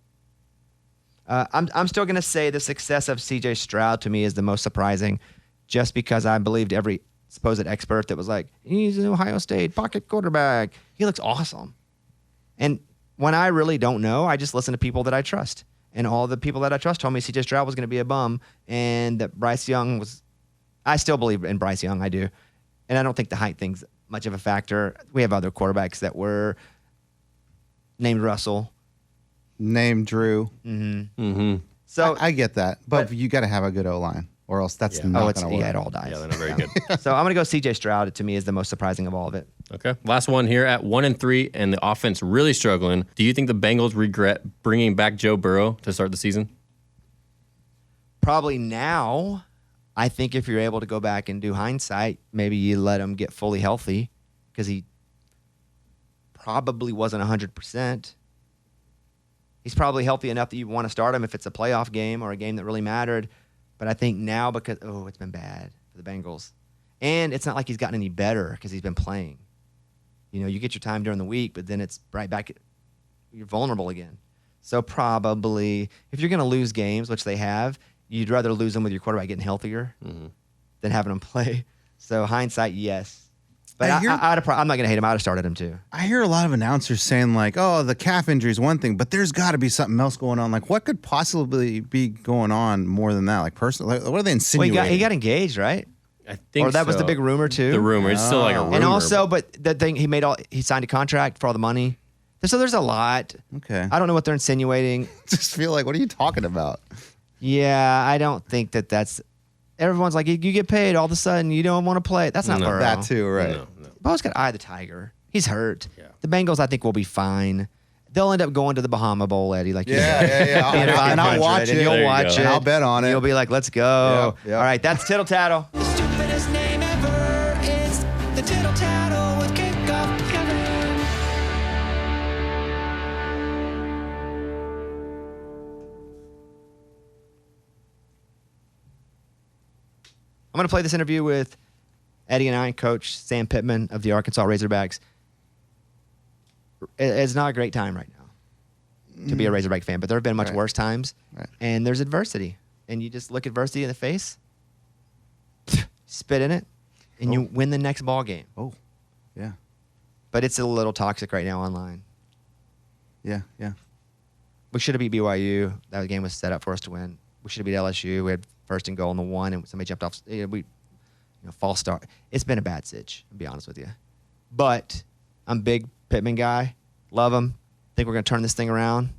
I'm still going to say the success of C.J. Stroud to me is the most surprising, just because I believed every supposed expert that was like, he's an Ohio State pocket quarterback. He looks awesome. And when I really don't know, I just listen to people that I trust. And all the people that I trust told me C.J. Stroud was going to be a bum and that Bryce Young was. I still believe in Bryce Young. I do. And I don't think the height thing's much of a factor. We have other quarterbacks that were named Russell. Named Drew. So I get that, but you got to have a good O-line, or else that's not going to work. Yeah, it all dies. Yeah, they're not very good. So I'm going to go C.J. Stroud. To me, is the most surprising of all of it. Okay. Last one here at 1-3, and the offense really struggling. Do you think the Bengals regret bringing back Joe Burrow to start the season? Probably now. I think if you're able to go back and do hindsight, maybe you let him get fully healthy because he probably wasn't 100%. He's probably healthy enough that you want to start him if it's a playoff game or a game that really mattered. But I think now because, it's been bad for the Bengals. And it's not like he's gotten any better because he's been playing. You get your time during the week, but then it's right back. You're vulnerable again. So probably if you're going to lose games, which they have, you'd rather lose them with your quarterback getting healthier than having him play. So hindsight, yes. But I'm not going to hate him. I'd have started him too. I hear a lot of announcers saying like, "Oh, the calf injury is one thing, but there's got to be something else going on." Like, what could possibly be going on more than that? Like, personally, what are they insinuating? Well, he got engaged, right? I think Or that was so. the big rumor too. The rumor. It's still like a rumor. And also, but the thing he signed a contract for all the money. So there's a lot. Okay. I don't know what they're insinuating. Just feel like, what are you talking about? Yeah, I don't think that's. Everyone's like, you get paid all of a sudden, you don't want to play. That's not Burrow. That too, right? No. Burrow's got eye of the tiger. He's hurt. Yeah. The Bengals, I think, will be fine. They'll end up going to the Bahama Bowl, Eddie. Like Yeah. being And I'll 500, watch and it. You'll There you watch go. it. And I'll bet on it. You'll be like, let's go. Yeah. All right, that's Tittle Tattle. The stupidest name ever. It's the Tittle Tattle with Kickoff Kevin. I'm going to play this interview with Eddie and I, Coach Sam Pittman of the Arkansas Razorbacks. It's not a great time right now to be a Razorback fan, but there have been much Right. worse times, Right. and there's adversity. And you just look adversity in the face, spit in it, and you win the next ball game. Oh, yeah, But it's a little toxic right now online. yeah. We should have beat BYU. That game was set up for us to win. We should have beat LSU. We had first and goal on the 1, and somebody jumped off. False start. It's been a bad sitch, to be honest with you. But I'm a big Pittman guy. Love him. Think we're going to turn this thing around.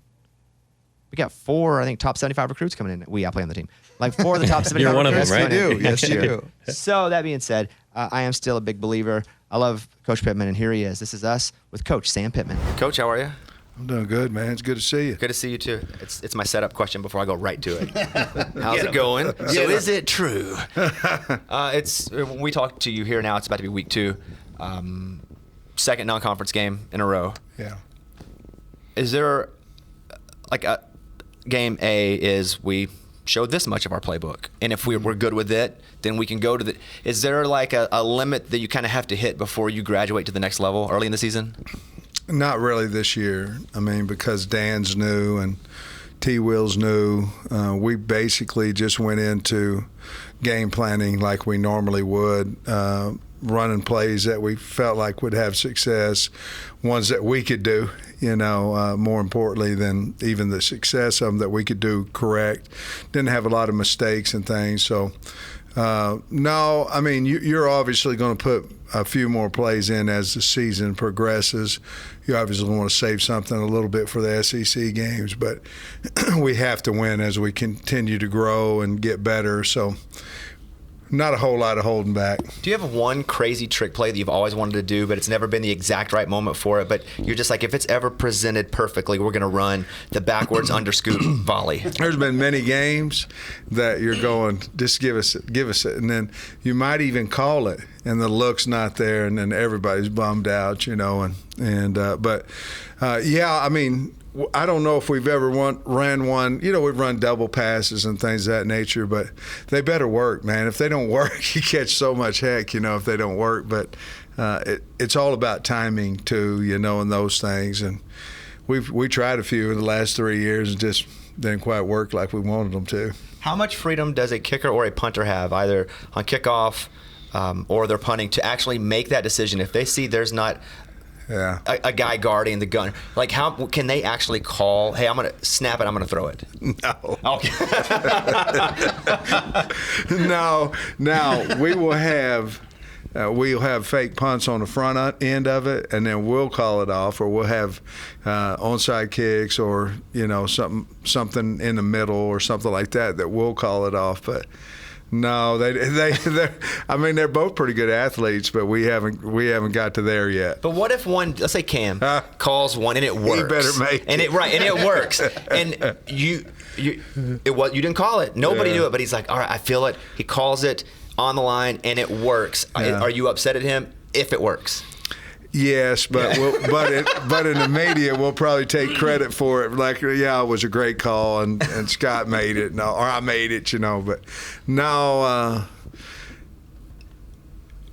We got 4, I think, top 75 recruits coming in. I play on the team. Like 4 of the top 75 You're one of them, recruits right? coming in You do. next Yes, you year. do. So that being said, I am still a big believer. I love Coach Pittman, and here he is. This is us with Coach Sam Pittman. Coach, how are you? I'm doing good, man. It's good to see you. Good to see you too. It's my setup question before I go right to it. How's it going? So is it true? It's when we talk to you here now. It's about to be week 2, second non-conference game in a row. Yeah. Is there like a game A is we showed this much of our playbook, and if we're good with it, then we can go to the. Is there like a limit that you kind of have to hit before you graduate to the next level early in the season? Not really this year. I mean, because Dan's new and T-Will's new, we basically just went into game planning like we normally would, running plays that we felt like would have success, ones that we could do, more importantly than even the success of them that we could do correct. Didn't have a lot of mistakes and things. So, no, I mean, you're obviously going to put a few more plays in as the season progresses. You obviously want to save something a little bit for the SEC games, but we have to win as we continue to grow and get better. So not a whole lot of holding back. Do you have one crazy trick play that you've always wanted to do, but it's never been the exact right moment for it, but you're just like, if it's ever presented perfectly, we're going to run the backwards underscoop volley? There's been many games that you're going, just give us it, and then you might even call it, and the look's not there, and then everybody's bummed out, but yeah, I mean, I don't know if we've ever ran one. We've run double passes and things of that nature, but they better work, man. If they don't work, you catch so much heck, if they don't work. But it's all about timing too, and those things. And we tried a few in the last 3 years and just didn't quite work like we wanted them to. How much freedom does a kicker or a punter have, either on kickoff or they're punting, to actually make that decision if they see there's not a guy guarding the gun? Like, how can they actually call, hey, I'm going to snap it, I'm going to throw it? No. Okay. No. Now, we'll have fake punts on the front end of it, and then we'll call it off, or we'll have onside kicks, or something in the middle or something like that we'll call it off. But no, they're both pretty good athletes, but we haven't got to there yet. But what if one, let's say Cam, calls one and it works? He better make it. And it works. And you didn't call it. Nobody knew it, but he's like, all right, I feel it. He calls it on the line and it works. Are you upset at him if it works? Yes, but but in the media, we'll probably take credit for it. Like, it was a great call, and Scott made it, or I made it, But no,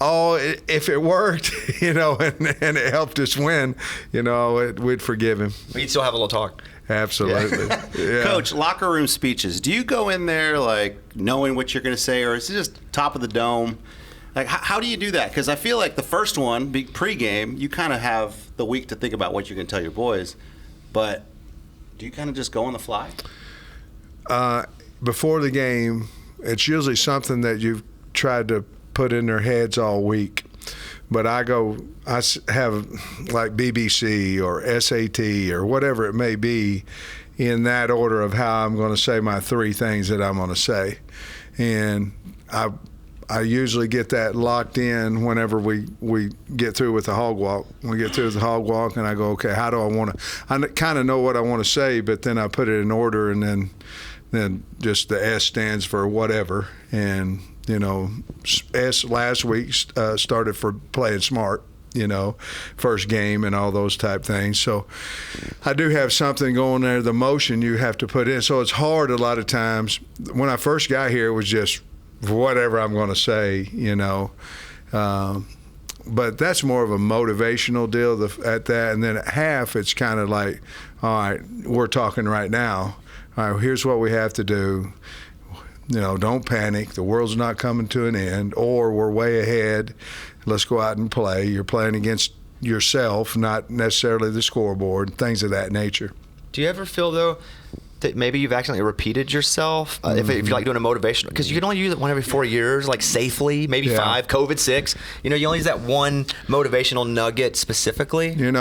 if it worked, and it helped us win, we'd forgive him. We'd still have a little talk. Absolutely. Yeah. Coach, locker room speeches. Do you go in there like knowing what you're going to say, or is it just top of the dome? Like, how do you do that? Because I feel like the first one, pregame, you kind of have the week to think about what you're going to tell your boys. But do you kind of just go on the fly? Before the game, it's usually something that you've tried to put in their heads all week. But I have like BBC or SAT or whatever it may be, in that order of how I'm going to say my 3 things that I'm going to say. And I usually get that locked in whenever we get through with the hog walk. We get through with the hog walk, and I go, okay, how do I want to? I kind of know what I want to say, but then I put it in order, and then just the S stands for whatever. And S last week started for playing smart. First game and all those type things. So I do have something going there. The motion you have to put in. So it's hard a lot of times. When I first got here, it was just whatever I'm going to say, but that's more of a motivational deal at that. And then at half, it's kind of like, all right, we're talking right now. All right, here's what we have to do. Don't panic. The world's not coming to an end, or we're way ahead. Let's go out and play. You're playing against yourself, not necessarily the scoreboard, things of that nature. Do you ever feel, though, that maybe you've accidentally repeated yourself if you're like doing a motivational, because you can only use it one every 4 years, like safely, maybe 5, COVID 6. You only use that one motivational nugget specifically. When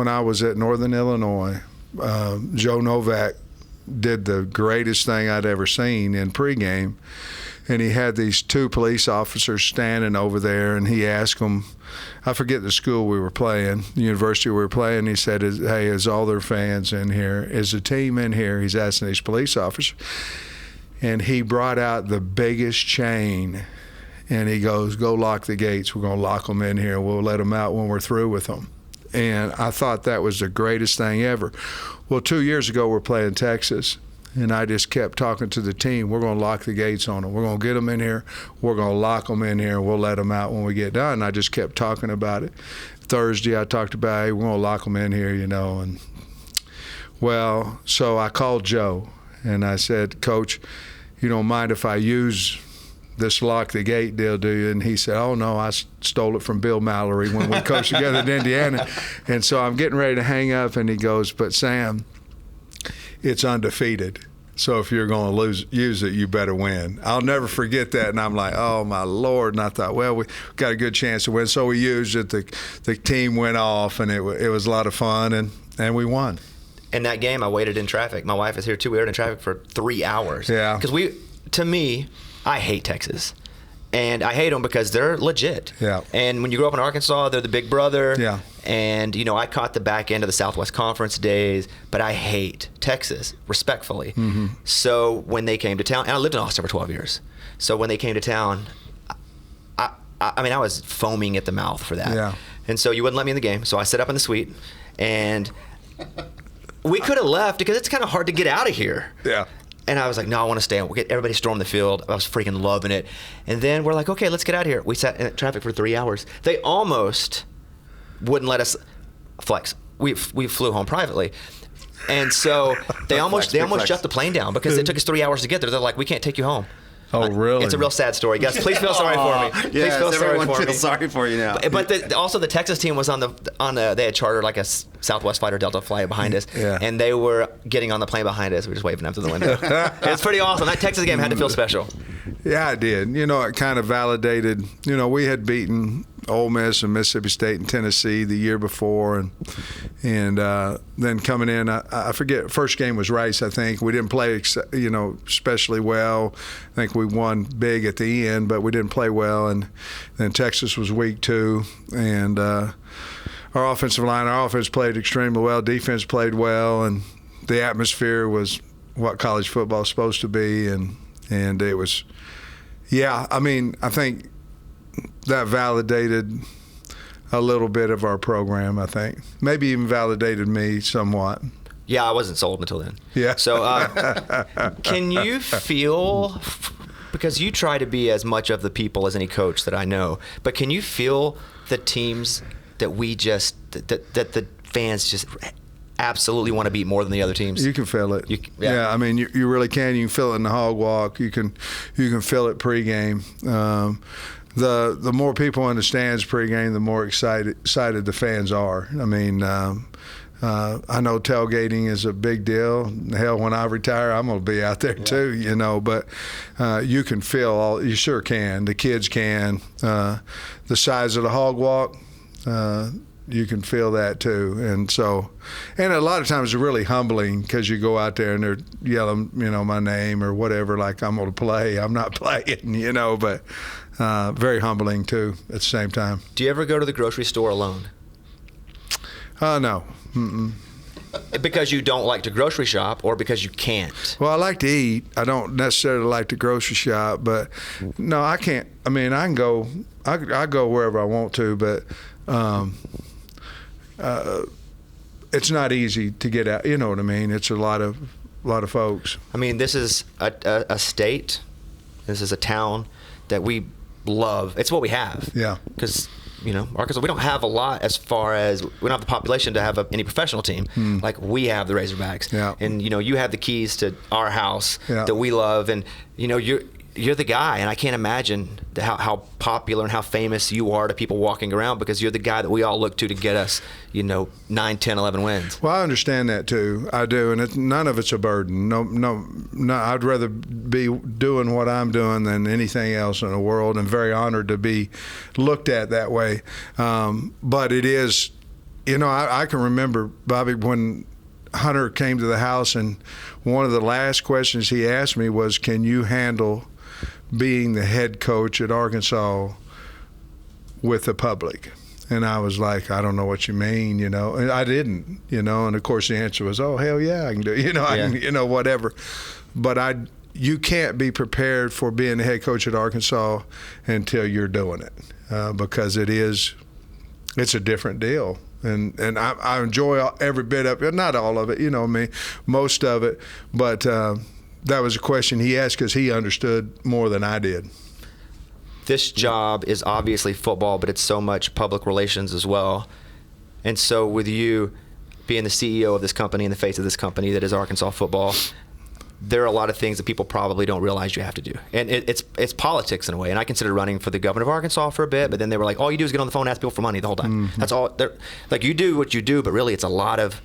I was at Northern Illinois, Joe Novak did the greatest thing I'd ever seen in pregame, and he had these 2 police officers standing over there, and he asked them, I forget the school we were playing, the university we were playing. He said, hey, is all their fans in here? Is the team in here? He's asking these police officers. And he brought out the biggest chain, and he goes, go lock the gates. We're going to lock them in here. We'll let them out when we're through with them. And I thought that was the greatest thing ever. Well, 2 years ago, we're playing Texas, and I just kept talking to the team. We're going to lock the gates on them. We're going to get them in here. We're going to lock them in here. We'll let them out when we get done. And I just kept talking about it. Thursday, I talked about, hey, we're going to lock them in here, And well, so I called Joe, and I said, Coach, you don't mind if I use this lock the gate deal, do you? And he said, oh, no, I stole it from Bill Mallory when we coached together at Indiana. And so I'm getting ready to hang up, and he goes, but Sam, it's undefeated. So if you're going to use it, you better win. I'll never forget that. And I'm like, oh, my Lord. And I thought, well, we got a good chance to win. So we used it. The team went off, and it was a lot of fun, and we won. In that game, I waited in traffic. My wife is here, too. We waited in traffic for 3 hours. Yeah. Because to me, I hate Texas. And I hate them because they're legit. Yeah. And when you grow up in Arkansas, they're the big brother. Yeah. And, I caught the back end of the Southwest Conference days, but I hate Texas, respectfully. Mm-hmm. So when they came to town, and I lived in Austin for 12 years. So when they came to town, I was foaming at the mouth for that. Yeah. And so you wouldn't let me in the game. So I set up in the suite, and we could have left because it's kind of hard to get out of here. Yeah. And I was like, no, I want to stay. We'll get everybody storm the field. I was freaking loving it. And then we're like, okay, let's get out of here. We sat in traffic for 3 hours. They almost wouldn't let us flex. We flew home privately. And so they almost shut the plane down because it took us 3 hours to get there. They're like, we can't take you home. Oh, really? It's a real sad story, guys. Please feel sorry for me. Please feel sorry everyone for me. feels sorry for you now. But also the Texas team was on they had chartered like a Southwest flight or Delta flight behind us, Yeah. and they were getting on the plane behind us. We were just waving them through the window. It's pretty awesome. That Texas game had to feel special. Yeah, I did. It kind of validated. We had beaten Ole Miss and Mississippi State and Tennessee the year before, and then coming in, I forget. First game was Rice, I think. We didn't play, especially well. I think we won big at the end, but we didn't play well. And then Texas was weak too, and our offensive line, our offense played extremely well. Defense played well, and the atmosphere was what college football is supposed to be, and it was. Yeah, I mean, I think that validated a little bit of our program, I think. Maybe even validated me somewhat. Yeah, I wasn't sold until then. Yeah. So can you feel, because you try to be as much of the people as any coach that I know, but can you feel the teams that that the fans just absolutely want to beat more than the other teams? You can feel it. Yeah. I mean, you really can. You can feel it in the hog walk. You can feel it pregame. The more people in the stands pregame, the more excited the fans are. I mean, I know tailgating is a big deal. Hell, when I retire, I'm going to be out there too, But you can feel you sure can. The kids can. The size of the hog walk. You can feel that too, and a lot of times it's really humbling because you go out there and they're yelling, my name or whatever, like I'm going to play. I'm not playing, but very humbling too at the same time. Do you ever go to the grocery store alone? No. Mm-mm. Because you don't like to grocery shop, or because you can't? Well, I like to eat. I don't necessarily like to grocery shop, but no, I can't. I mean, I can go. I go wherever I want to, but. It's not easy to get out. You know what I mean? It's a lot of folks. I mean, this is a state. This is a town that we love. It's what we have. Yeah. Because Arkansas, we don't have a lot as far as we don't have the population to have any professional team. Like we have the Razorbacks. Yeah. And you have the keys to our house Yeah. that we love, and you're the guy, and I can't imagine how popular and how famous you are to people walking around because you're the guy that we all look to get us, 9, 10, 11 wins. Well, I understand that too. I do, and none of it's a burden. No. I'd rather be doing what I'm doing than anything else in the world, and very honored to be looked at that way. But it is, I can remember, Bobby, when Hunter came to the house, and one of the last questions he asked me was, "Can you handle being the head coach at Arkansas with the public?" And I was like, I don't know what you mean, and I didn't, and of course the answer was, oh, hell yeah, I can do it, I can, whatever. But you can't be prepared for being the head coach at Arkansas until you're doing it, because it's a different deal. And I enjoy every bit of it, not all of it, most of it, but that was a question he asked because he understood more than I did. This job is obviously football, but it's so much public relations as well. And so with you being the CEO of this company and the face of this company that is Arkansas football, there are a lot of things that people probably don't realize you have to do. And it's politics in a way. And I considered running for the governor of Arkansas for a bit, but then they were like, all you do is get on the phone and ask people for money the whole time. Mm-hmm. That's all. Like, you do what you do, but really it's a lot of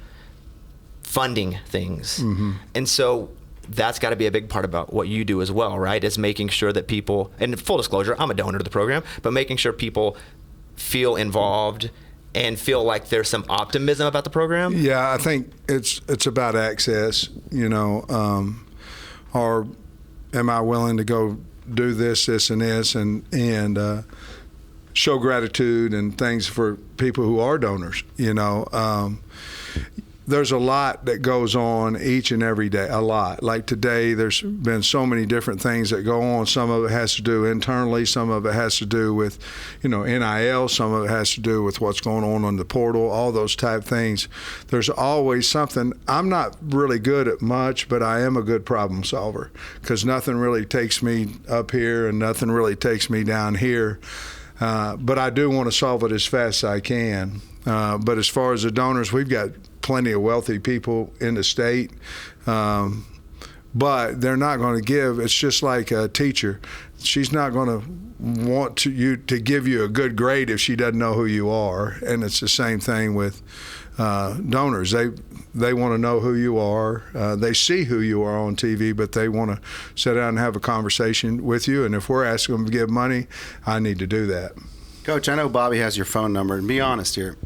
funding things. Mm-hmm. And so that's got to be a big part about what you do as well, right? Is making sure that people, and full disclosure, I'm a donor to the program, but making sure people feel involved and feel like there's some optimism about the program. Yeah, I think it's about access, or am I willing to go do this, and this, and the there's a lot that goes on each and every day, a lot. Like today, there's been so many different things that go on. Some of it has to do internally. Some of it has to do with, NIL. Some of it has to do with what's going on the portal, all those type things. There's always something. I'm not really good at much, but I am a good problem solver because nothing really takes me up here and nothing really takes me down here. But I do want to solve it as fast as I can. But as far as the donors, we've got plenty of wealthy people in the state, but they're not going to give. It's just like a teacher. She's not going to want you to give you a good grade if she doesn't know who you are. And it's the same thing with donors. They want to know who you are. They see who you are on TV, but they want to sit down and have a conversation with you. And if we're asking them to give money, I need to do that. Coach, I know Bobby has your phone number, and be honest here.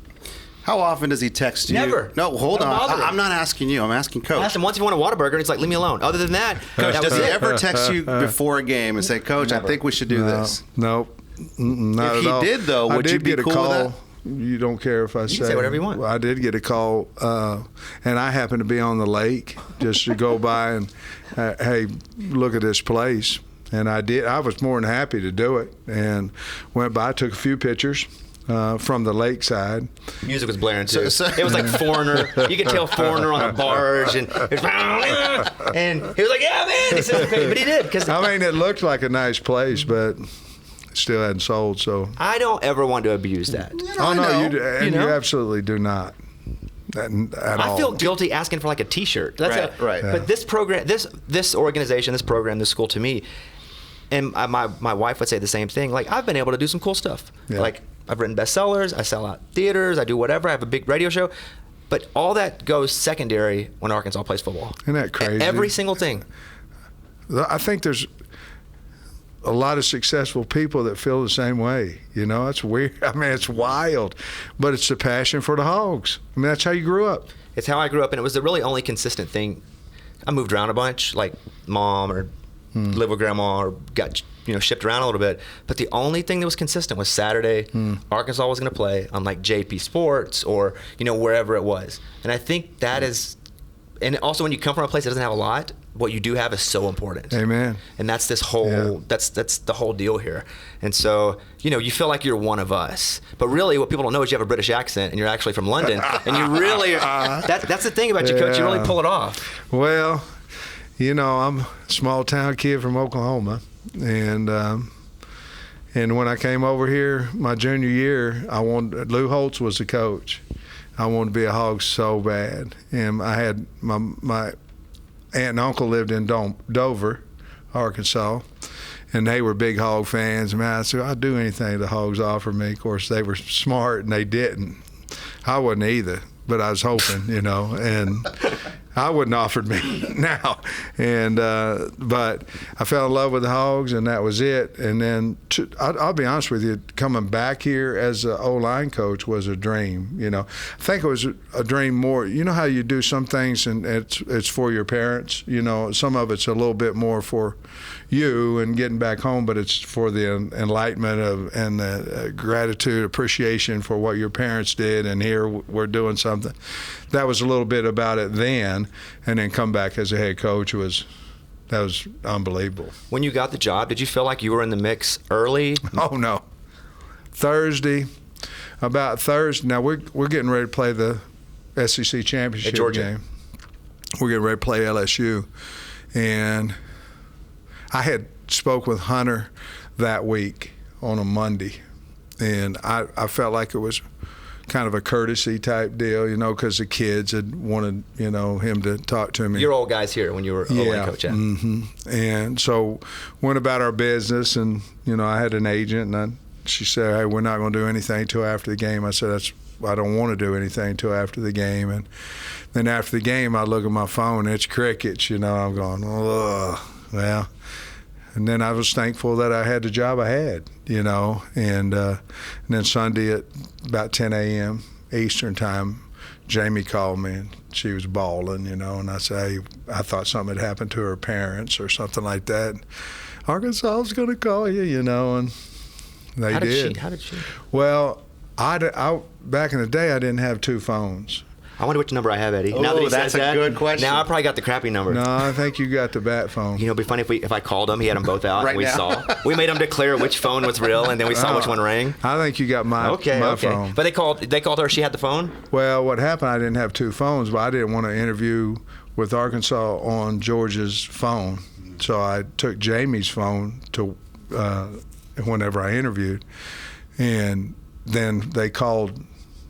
How often does he text you? Never. No, hold Don't on. bother him. I'm not asking you. I'm asking Coach. I asked him once if you want a Whataburger, and he's like, leave me alone. Other than that, Coach, that does was he it. ever text you before a game and say, Coach, I think we should do this? Nope. Not If at he all. did, though, I would you did be get a cool with call. that? You don't care if I say. can say whatever you want. I did get a call, and I happened to be on the lake just to go by and, hey, look at this place. And I did. I was more than happy to do it, and went by, took a few pictures. From the lakeside. Music was blaring too. It was like Foreigner. You could tell Foreigner on a barge, and he was like, "Yeah, man, this is crazy." But he did because I mean, it looked like a nice place, but still hadn't sold. So I don't ever want to abuse that. You absolutely do not. At all. I feel guilty asking for like a T-shirt. That's Right. But this program, this organization, this program, this school to me, and my wife would say the same thing. Like I've been able to do some cool stuff. Yeah. Like I've written bestsellers. I sell out theaters. I do whatever. I have a big radio show. But all that goes secondary when Arkansas plays football. Isn't that crazy? Every single thing. I think there's a lot of successful people that feel the same way. It's weird. I mean, it's wild, but it's the passion for the Hogs. I mean, that's how you grew up. It's how I grew up, and it was the really only consistent thing. I moved around a bunch, like mom or live with grandma, or got shipped around a little bit. But the only thing that was consistent was Saturday. Arkansas was going to play on like JP Sports or wherever it was. And I think that is, and also when you come from a place that doesn't have a lot, what you do have is so important. Amen. And that's this whole that's the whole deal here. And so you feel like you're one of us, but really what people don't know is you have a British accent and you're actually from London, and you really that's the thing about you, Coach. You really pull it off. Well, I'm a small town kid from Oklahoma, and when I came over here my junior year, Lou Holtz was the coach. I wanted to be a Hog so bad, and I had my aunt and uncle lived in Dover, Arkansas, and they were big Hog fans. Man, I said, I'd do anything the Hogs offered me. Of course, they were smart, and they didn't. I wasn't either, but I was hoping, and I wouldn't offered me now. And but I fell in love with the Hogs, and that was it. And then I'll be honest with you, coming back here as an O-line coach was a dream. I think it was a dream more. You know how you do some things and it's for your parents. Some of it's a little bit more for you and getting back home, but it's for the enlightenment and the gratitude, appreciation for what your parents did, and here we're doing something. That was a little bit about it then, and then come back as a head coach that was unbelievable. When you got the job, did you feel like you were in the mix early? Oh no, about Thursday. Now we're getting ready to play the SEC championship game. We're getting ready to play LSU, and I had spoke with Hunter that week on a Monday, and I felt like it was kind of a courtesy type deal, because the kids had wanted, him to talk to me. Your old guys here when you were O-line coach, yeah. Mm-hmm. And so went about our business, and I had an agent, and she said, "Hey, we're not going to do anything till after the game." I said, I don't want to do anything till after the game. And then after the game, I look at my phone, and it's crickets. I'm going, ugh, well. And then I was thankful that I had the job I had, and then Sunday at about 10 a.m. Eastern time, Jamie called me, and she was bawling, and I said, hey, I thought something had happened to her parents or something like that. Arkansas was going to call you, and they How did. How did she? Well, I back in the day, I didn't have two phones. I wonder which number I have, Eddie. Oh, now that he that's says a that, good question. Now I probably got the crappy number. No, I think you got the bat phone. You know, it'd be funny if I called him. He had them both out. Right and we now. saw. We made him declare which phone was real, and then we saw which one rang. I think you got my phone. But they called her. She had the phone. Well, what happened, I didn't have two phones, but I didn't want to interview with Arkansas on Georgia's phone. So I took Jamie's phone to whenever I interviewed. And then they called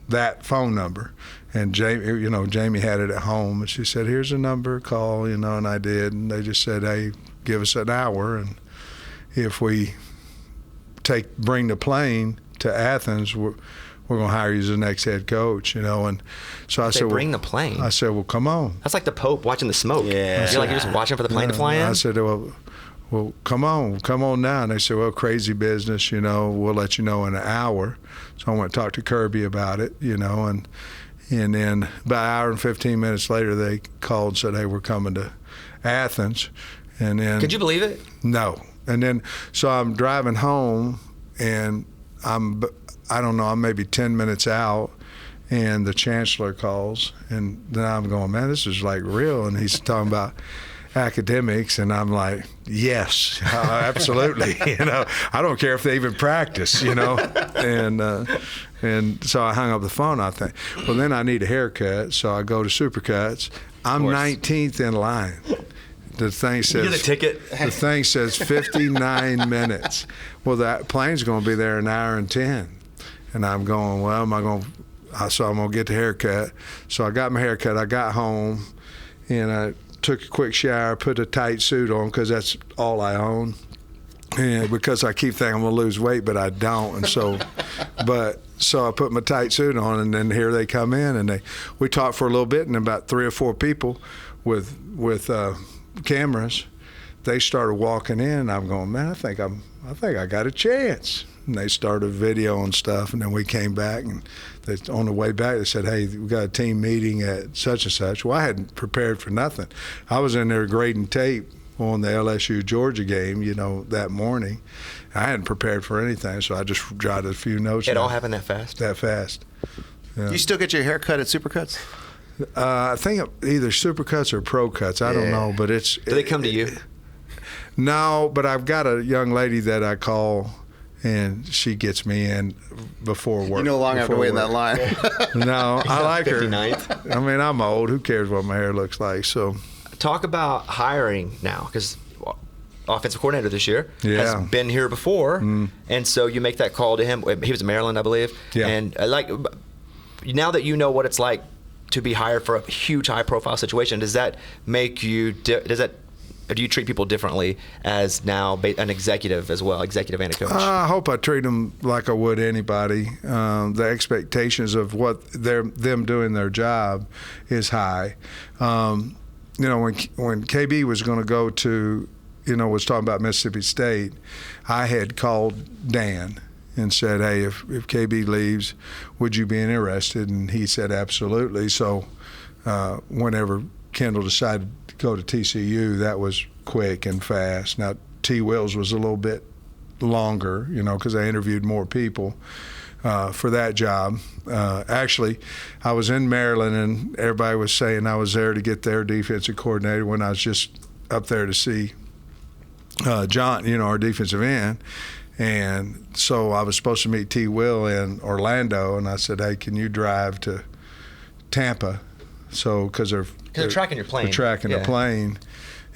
that phone number. And Jamie had it at home, and she said, "Here's a number, call," and I did. And they just said, "Hey, give us an hour, and if we bring the plane to Athens, we're going to hire you as the next head coach," And so I said, bring the plane. I said, "Well, come on." That's like the Pope watching the smoke. Yeah. You're just watching for the plane to fly in. I said, well, come on now. And they said, "Well, crazy business, we'll let you know in an hour." So I went and talked to Kirby about it, and then about an hour and 15 minutes later, they called and said, "Hey, we're coming to Athens." And then, could you believe it? No. And then, so I'm driving home, and I'm maybe 10 minutes out, and the chancellor calls, and then I'm going, "Man, this is like real." And he's talking about academics, and I'm like, "Yes, absolutely." I don't care if they even practice, and so I hung up the phone. I think, well, then I need a haircut, so I go to Supercuts. I'm 19th in line. The thing says, you get a ticket. The thing says 59 minutes. Well, that plane's going to be there an hour and 10, and I'm going, well, am I going? So I'm going to get the haircut. So I got my haircut. I got home, and I took a quick shower, put a tight suit on because that's all I own. And because I keep thinking I'm gonna lose weight, but I don't. And so, so I put my tight suit on, and then here they come in, and we talked for a little bit, and about 3 or 4 people with cameras, they started walking in. And I'm going, "Man, I think I got a chance." And they started video and stuff, and then we came back, and on the way back they said, "Hey, we got a team meeting at such and such." Well, I hadn't prepared for nothing. I was in there grading tape on the LSU Georgia game, that morning. I hadn't prepared for anything, so I just jotted a few notes. It all happened that fast? That fast. Yeah. Do you still get your hair cut at Supercuts? I think either Supercuts or Pro Cuts. I don't know, but it's. Do they come to you? No, but I've got a young lady that I call, and she gets me in before work. You no longer have to wait in that line. No, I like her. 59th. I mean, I'm old. Who cares what my hair looks like? So. Talk about hiring now, because offensive coordinator this year Yeah. has been here before, and so you make that call to him. He was in Maryland, I believe. Yeah. And now that you know what it's like to be hired for a huge, high-profile situation, does that make you? Do you treat people differently as now an executive as well, executive and a coach? I hope I treat them like I would anybody. The expectations of what them doing their job is high. When KB was going to go to, was talking about Mississippi State, I had called Dan and said, "Hey, if KB leaves, would you be interested?" And he said, "Absolutely." So whenever Kendall decided to go to TCU, that was quick and fast. Now, T. Wills was a little bit longer, because I interviewed more people for that job. Actually, I was in Maryland, and everybody was saying I was there to get their defensive coordinator when I was just up there to see John, our defensive end. And so I was supposed to meet T. Will in Orlando, and I said, "Hey, can you drive to Tampa?" So because they're tracking your plane. They're tracking the plane.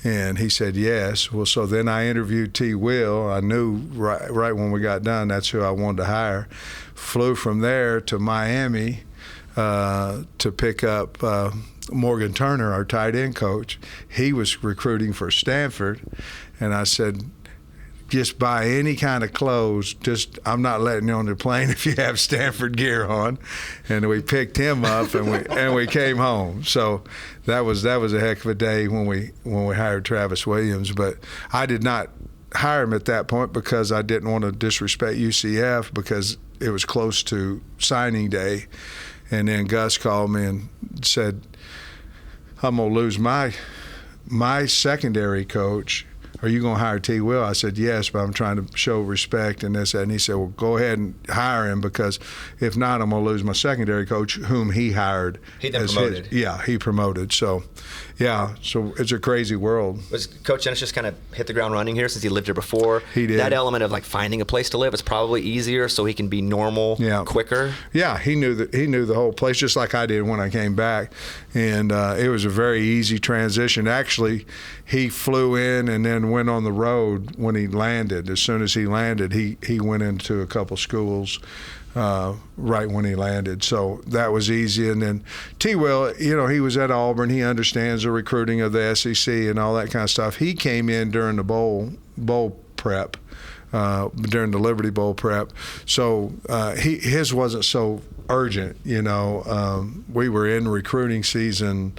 And he said yes. Well, so then I interviewed T. Will. I knew right when we got done that's who I wanted to hire. Flew from there to Miami to pick up Morgan Turner, our tight end coach. He was recruiting for Stanford, and I said, "Just buy any kind of clothes. I'm not letting you on the plane if you have Stanford gear on." And we picked him up, and we came home. So that was a heck of a day when we hired Travis Williams. But I did not hire him at that point because I didn't want to disrespect UCF because it was close to signing day. And then Gus called me and said, "I'm gonna lose my secondary coach are you going to hire T. Will? I said, yes, but I'm trying to show respect and this, that. And he said, well, go ahead and hire him, because if not, I'm going to lose my secondary coach, whom he hired. He then promoted. He promoted. So, yeah, so it's a crazy world. Was Coach Dennis just kind of hit the ground running here since he lived here before? He did. That element of like finding a place to live is probably easier, so he can be normal quicker. Yeah, he knew the whole place just like I did when I came back, and it was a very easy transition. Actually, he flew in and then went on the road when he landed. As soon as he landed, he went into a couple schools right when he landed. So that was easy. And then T. Will, he was at Auburn. He understands the recruiting of the SEC and all that kind of stuff. He came in during the bowl prep, during the Liberty Bowl prep. So his wasn't so urgent. We were in recruiting season,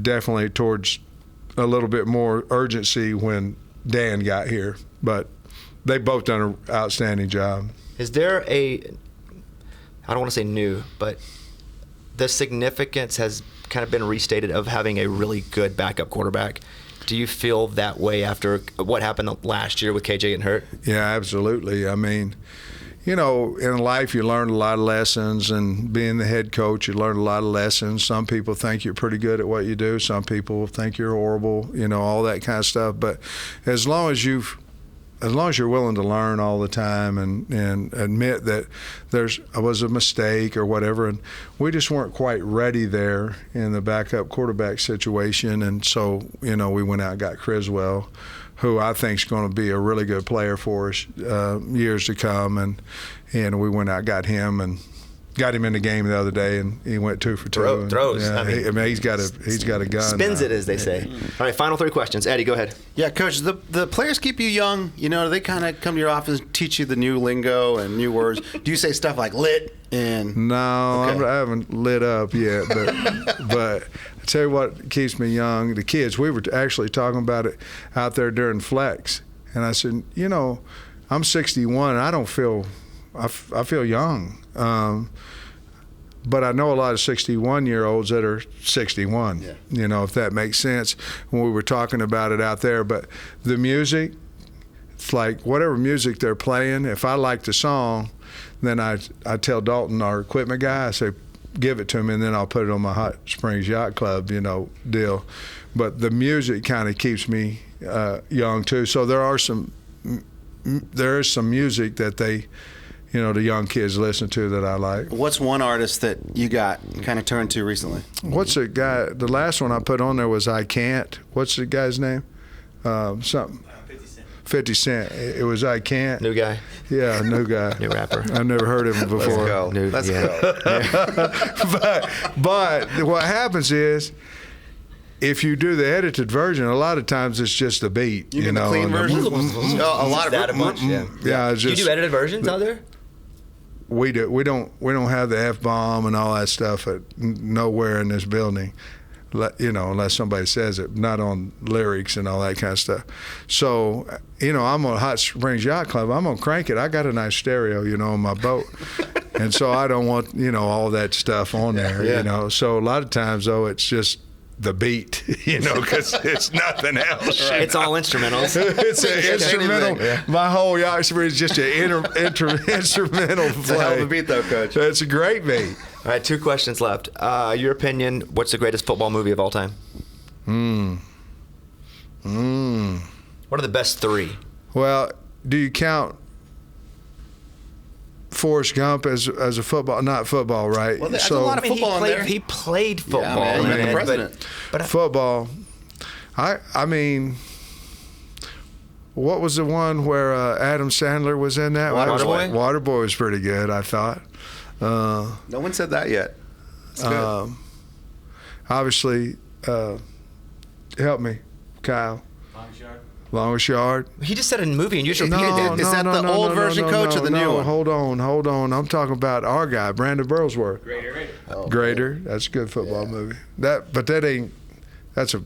definitely towards a little bit more urgency when Dan got here. But they both done an outstanding job. Is there I don't want to say new, but the significance has kind of been restated of having a really good backup quarterback. Do you feel that way after what happened last year with KJ getting hurt? Yeah, absolutely. I mean, in life you learn a lot of lessons, and being the head coach, you learn a lot of lessons. Some people think you're pretty good at what you do. Some people think you're horrible, all that kind of stuff. But as long as you're willing to learn all the time and admit that was a mistake or whatever, and we just weren't quite ready there in the backup quarterback situation, and so we went out and got Criswell, who I think is going to be a really good player for us years to come, and we went out and got him and got him in the game the other day, and he went 2 for 2. Throws. Yeah, he's got a gun. Spins it, as they say. All right, final 3 questions. Eddie, go ahead. Yeah, Coach, the players keep you young. They kind of come to your office and teach you the new lingo and new words. Do you say stuff like lit and? No, Okay. I haven't lit up yet, but I tell you what keeps me young, the kids. We were actually talking about it out there during flex, and I said, I'm 61, and I don't feel, I feel young. But I know a lot of 61-year-olds that are 61, if that makes sense, when we were talking about it out there. But the music, it's like whatever music they're playing, if I like the song, then I tell Dalton, our equipment guy, I say, give it to me, and then I'll put it on my Hot Springs Yacht Club, deal. But the music kind of keeps me young, too. So there is some music that they – the young kids listen to that I like. What's one artist that you got kind of turned to recently? What's the guy? The last one I put on there was I Can't. What's the guy's name? Something. 50 Cent. It was I Can't. New guy. Yeah, new guy. New rapper. I've never heard of him before. Let's go. But what happens is, if you do the edited version, a lot of times it's just a beat. You get the clean version? A lot of that a bunch? Yeah, it's Do you just, do edited versions out there? we do. We don't have the F-bomb and all that stuff nowhere in this building. Unless somebody says it, not on lyrics and all that kind of stuff. So, I'm on Hot Springs Yacht Club. I'm gonna crank it. I got a nice stereo, on my boat, and so I don't want all that stuff on there. So a lot of times though, it's just the beat, because it's nothing else. It's all instrumentals. It's an instrumental. My whole Yacht Springs is just an instrumental play. It's a hell of a beat, though, Coach. It's a great beat. All right, 2 questions left. Your opinion, what's the greatest football movie of all time? What are the best 3? Well, do you count Forrest Gump as a football? Not football, right? Well, there's a lot of football in there. He played football. man, the president. But football. I mean, what was the one where Adam Sandler was in that? Waterboy? Waterboy was pretty good, I thought. No one said that yet. That's good. Obviously, help me, Kyle. Longest Yard. he just said a movie and you just repeated it. Is that the old version, Coach, or the new one? Hold on. I'm talking about our guy, Brandon Burlsworth. Greater. That's a good football movie. That's a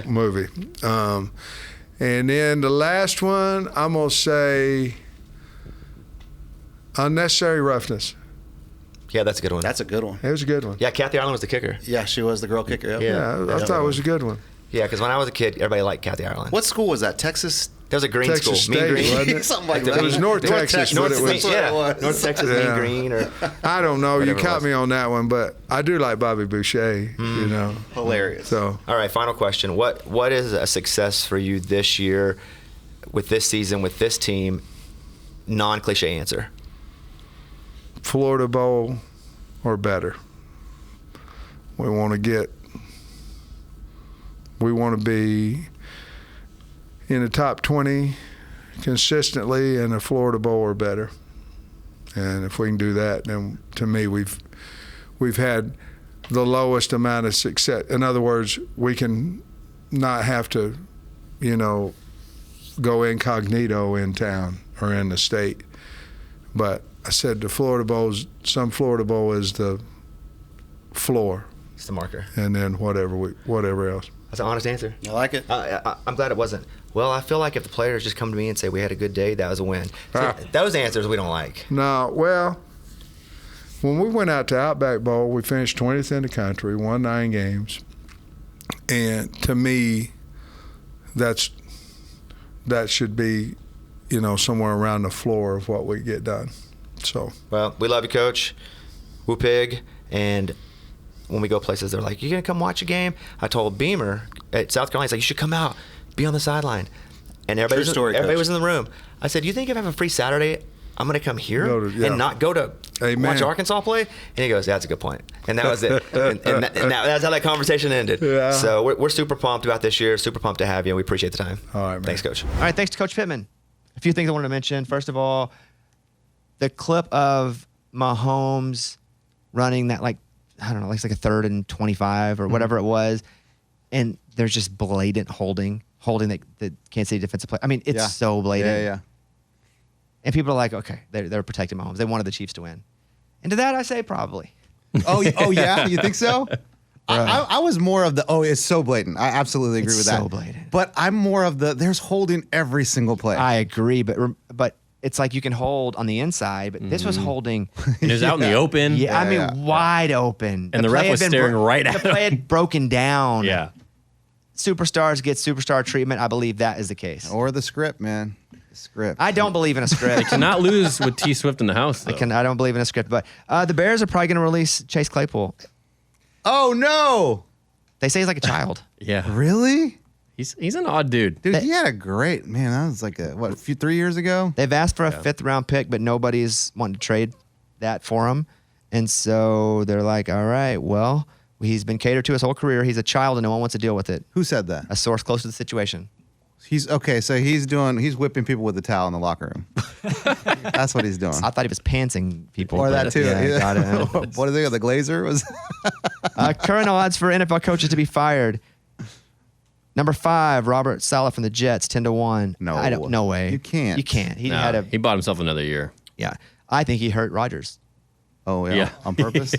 movie. And then the last one, I'm gonna say Unnecessary Roughness. Yeah, that's a good one. That's a good one. It was a good one. Yeah, Kathy Ireland was the kicker. Yeah, she was the girl kicker. Yep. Yeah, I thought it was a good one. Yeah, because when I was a kid, everybody liked Kathy Ireland. What school was that? Texas? That was a green Texas school. State, Mean wasn't Green. it? Something like the that. It was North Texas, but it was. North Texas Mean Green. Or I don't know. You Whatever it caught was. me on that one, but I do like Bobby Boucher. You know, Hilarious. so All right, final question. What is a success for you this year, with this season, with this team? Non-cliche answer. Florida Bowl or better. We want to be in the top 20 consistently in a Florida Bowl or better. And if we can do that, then to me we've had the lowest amount of success. In other words, we can not have to, go incognito in town or in the state. But I said the Florida Bowl's, some Florida Bowl is the floor, It's the marker. and then whatever else. That's an honest answer. I like it. I'm glad it wasn't. Well, I feel like if the players just come to me and say we had a good day, that was a win. So those answers we don't like. No, well, when we went out to Outback Bowl, we finished 20th in the country, won 9 games, and to me, that should be, somewhere around the floor of what we get done. So, Well, we love you, Coach. Woo pig. And when we go places, they're like, "You gonna come watch a game?" I told Beamer at South Carolina, he's like, "You should come out, be on the sideline." And everybody Coach. was in the room. I said, "You think if I have a free Saturday, I'm gonna come here Yeah. and not go to Amen. watch Arkansas play?" And he goes, "That's a good point." And that was it. and that's how that conversation ended. Yeah. So we're super pumped about this year. Super pumped to have you. We appreciate the time. All right, man. Thanks, Coach. All right, thanks to Coach Pittman. A few things I wanted to mention. First of all, the clip of Mahomes running that, it's like a 3rd and 25 or whatever it was, and there's just blatant holding the Kansas City defensive play. I mean, it's Yeah. so blatant. Yeah. And people are like, okay, they're protecting Mahomes. They wanted the Chiefs to win. And to that, I say probably. Oh yeah, you think so? I was more of the it's so blatant. I absolutely agree It's with that. so blatant. But I'm more of there's holding every single play. I agree, but it's like you can hold on the inside, but this was holding. And it was out in the open. Yeah, I mean, Yeah. wide open. And the ref play had was been staring right at The play had broken down. Yeah. Superstars get superstar treatment. I believe that is the case. Or the script, man. The script. I don't believe in a script. Cannot lose with T Swift in the house, though. I don't believe in a script. But the Bears are probably going to release Chase Claypool. Oh no! They say he's like a child. Yeah. Really? He's an odd dude. Dude, he had a great man. That was like 3 years ago. They've asked for a 5th round pick, but nobody's wanting to trade that for him. And so they're like, all right, well, he's been catered to his whole career. He's a child and no one wants to deal with it. Who said that? A source close to the situation. He's okay. So he's whipping people with a towel in the locker room. That's what he's doing. I thought he was pantsing people. Or but that too. Yeah, got it. What are they? The Glazer was. Current odds for NFL coaches to be fired. Number 5, Robert Saleh from the Jets, 10-1. No. No way. You can't. You can't. He No, had a. he bought himself another year. Yeah. I think he hurt Rodgers. Oh yeah. Yeah. On purpose.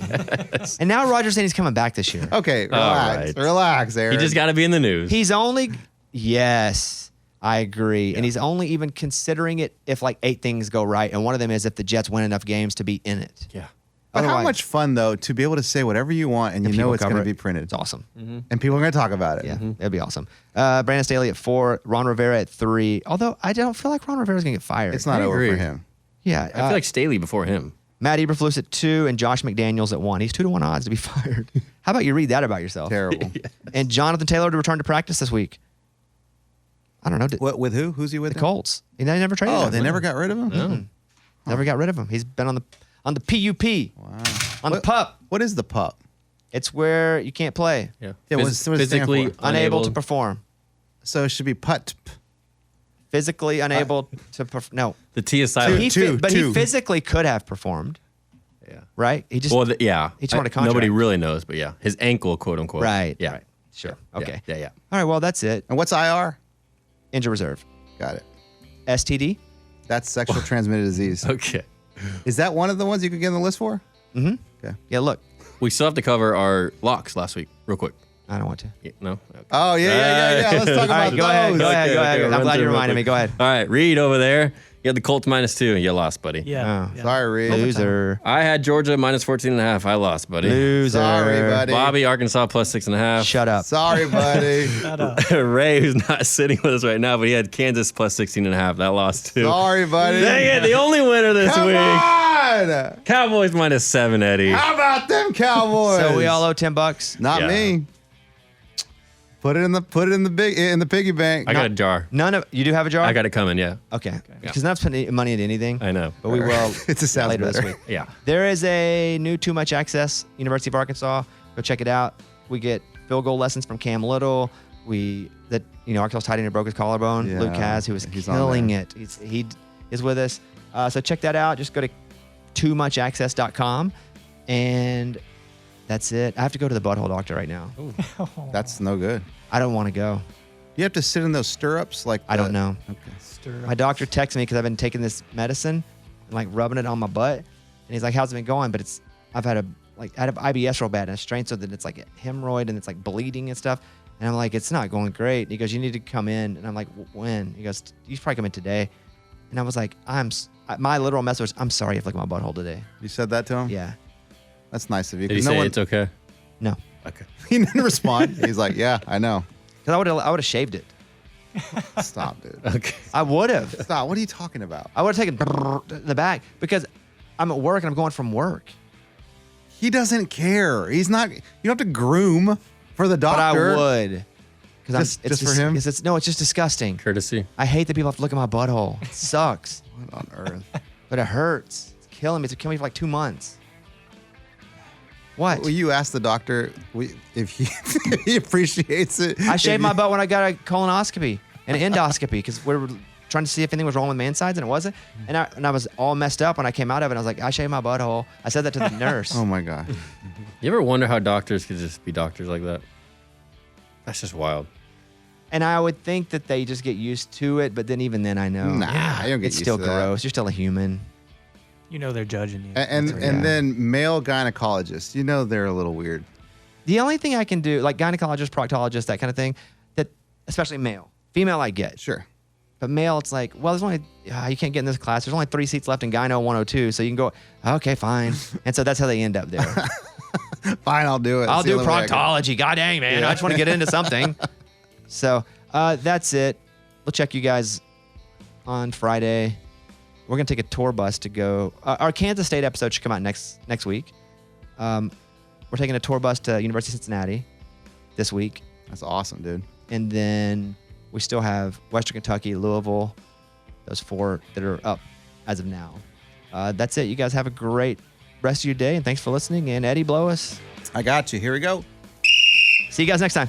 And now Rodgers saying he's coming back this year. Okay. Relax. right. Relax, Aaron. He just got to be in the news. He's only. Yes, I agree. And he's only even considering it if 8 things go right. And one of them is if the Jets win enough games to be in it. yeah. But how Otherwise- much fun though to be able to say whatever you want and you know people it's going cover to it. be printed. It's awesome. And people are going to talk about it. Yeah, that'd be awesome. Brandon Staley at 4, Ron Rivera at 3. Although I don't feel like Ron Rivera's going to get fired. It's not over agree. for him. Yeah. I feel like Staley before him. Matt Eberflus at 2 and Josh McDaniels at 1. He's 2-1 odds to be fired. How about you read that about yourself? Terrible. And Jonathan Taylor to return to practice this week. I don't know. What with who? Who's he with? The now? Colts. They never traded Oh, him. they never got rid of him. Never got rid of him. He's been on the PUP. Wow. On the pup. What is the pup? It's where you can't play. Yeah. Yeah, what does it stand physically for? Unable to perform. So it should be put. Physically unable to perform. No. The T is silent. He physically could have performed. Yeah. Right? He just Well, yeah. He just wanted a contract. Nobody really knows, but yeah. His ankle, quote unquote. Right. Yeah. Right. Sure. Yeah. Okay. Yeah. All right. Well, that's it. And what's IR? Injury reserve. Got it. STD. That's sexual transmitted disease. Okay. Is that one of the ones you could get on the list for? Mm-hmm. Okay. Yeah. Look, We still have to cover our locks last week, real quick. I don't want to. Yeah, no? Okay. Oh yeah. Let's talk All about right. Go ahead. those. Go ahead. Okay, Go ahead. okay, I'm run glad through you real reminded quick. me. Go ahead. All right, Reed over there. You had the Colts -2. You lost, buddy. Oh, Sorry, Reed. Loser. I had Georgia -14.5. I lost, buddy. Loser. Sorry, buddy. Bobby, Arkansas +6.5. Shut up. Sorry, buddy. Ray, who's not sitting with us right now, but he had Kansas +16.5. That lost too. Sorry, buddy. Dang it, the only winner this Come week. on. Cowboys -7, Eddie. How about them Cowboys? So we all owe $10. Not Yeah. me. Put it in the piggy bank. I got a jar. None of you do have a jar. I got it coming, yeah. Okay. Because not spending money into anything. I know. But we will. It just sounds later this better. week. Yeah. There is a new Too Much Access, University of Arkansas. Go check it out. We get field goal lessons from Cam Little. Arkansas tight end who broke his collarbone. Yeah, Luke Kaz, who was he's on killing there. it. He is with us. So check that out. Just go to toomuchaccess.com, and that's it. I have to go to the butthole doctor right now. That's no good. I don't want to go. You have to sit in those stirrups like I don't know. Okay. My doctor texted me because I've been taking this medicine and like rubbing it on my butt, and he's like, "How's it been going?" But I had IBS real bad and a strain, so that it's like a hemorrhoid and it's like bleeding and stuff. And I'm like, "It's not going great." And he goes, "You need to come in." And I'm like, "When?" He goes, "You should probably come in today." And I was like, my literal message was, "I'm sorry if I look at my butthole today." You said that to him? Yeah. That's nice of you. Did he 'cause say it's okay? No. Okay. He didn't respond. He's like, yeah, I know. Because I would have shaved it. Stop, dude. Okay. I would have. Stop. What are you talking about? I would have taken the back because I'm at work and I'm going from work. He doesn't care. He's not. You don't have to groom for the But doctor. I would. Just for him? It's just disgusting. Courtesy. I hate that people have to look at my butthole. It sucks. What on earth? But it hurts. It's killing me. It's killing me for like 2 months. What? Will you ask the doctor if he appreciates it? I shaved If my you- butt when I got a colonoscopy and an endoscopy because we were trying to see if anything was wrong with my insides, and it wasn't. And I was all messed up when I came out of it. I was like, I shaved my butthole. I said that to the nurse. Oh my god. You ever wonder how doctors could just be doctors like that? That's just wild. And I would think that they just get used to it, but then even then I know Nah, you don't get it's used still to that. gross. You're still a human. You know they're judging you. And Yeah. then male gynecologists. You know they're a little weird. The only thing I can do, like gynecologist, proctologist, that kind of thing, that especially male, female I get. Sure. But male, it's like, well, there's only you can't get in this class. There's only 3 seats left in Gyno 102, so you can go. Okay, fine. And so that's how they end up there. Fine, I'll do it. I'll It's the do only way I can- proctology. God dang, man, I just want to get into something. So that's it. We'll check you guys on Friday. We're gonna take a tour bus to go. Our Kansas State episode should come out next week. We're taking a tour bus to University of Cincinnati this week, That's awesome, dude. and then we still have Western Kentucky, Louisville, those 4 that are up as of now. That's it. You guys have a great rest of your day, and thanks for listening. And Eddie, blow us. I got you. Here we go. See you guys next time.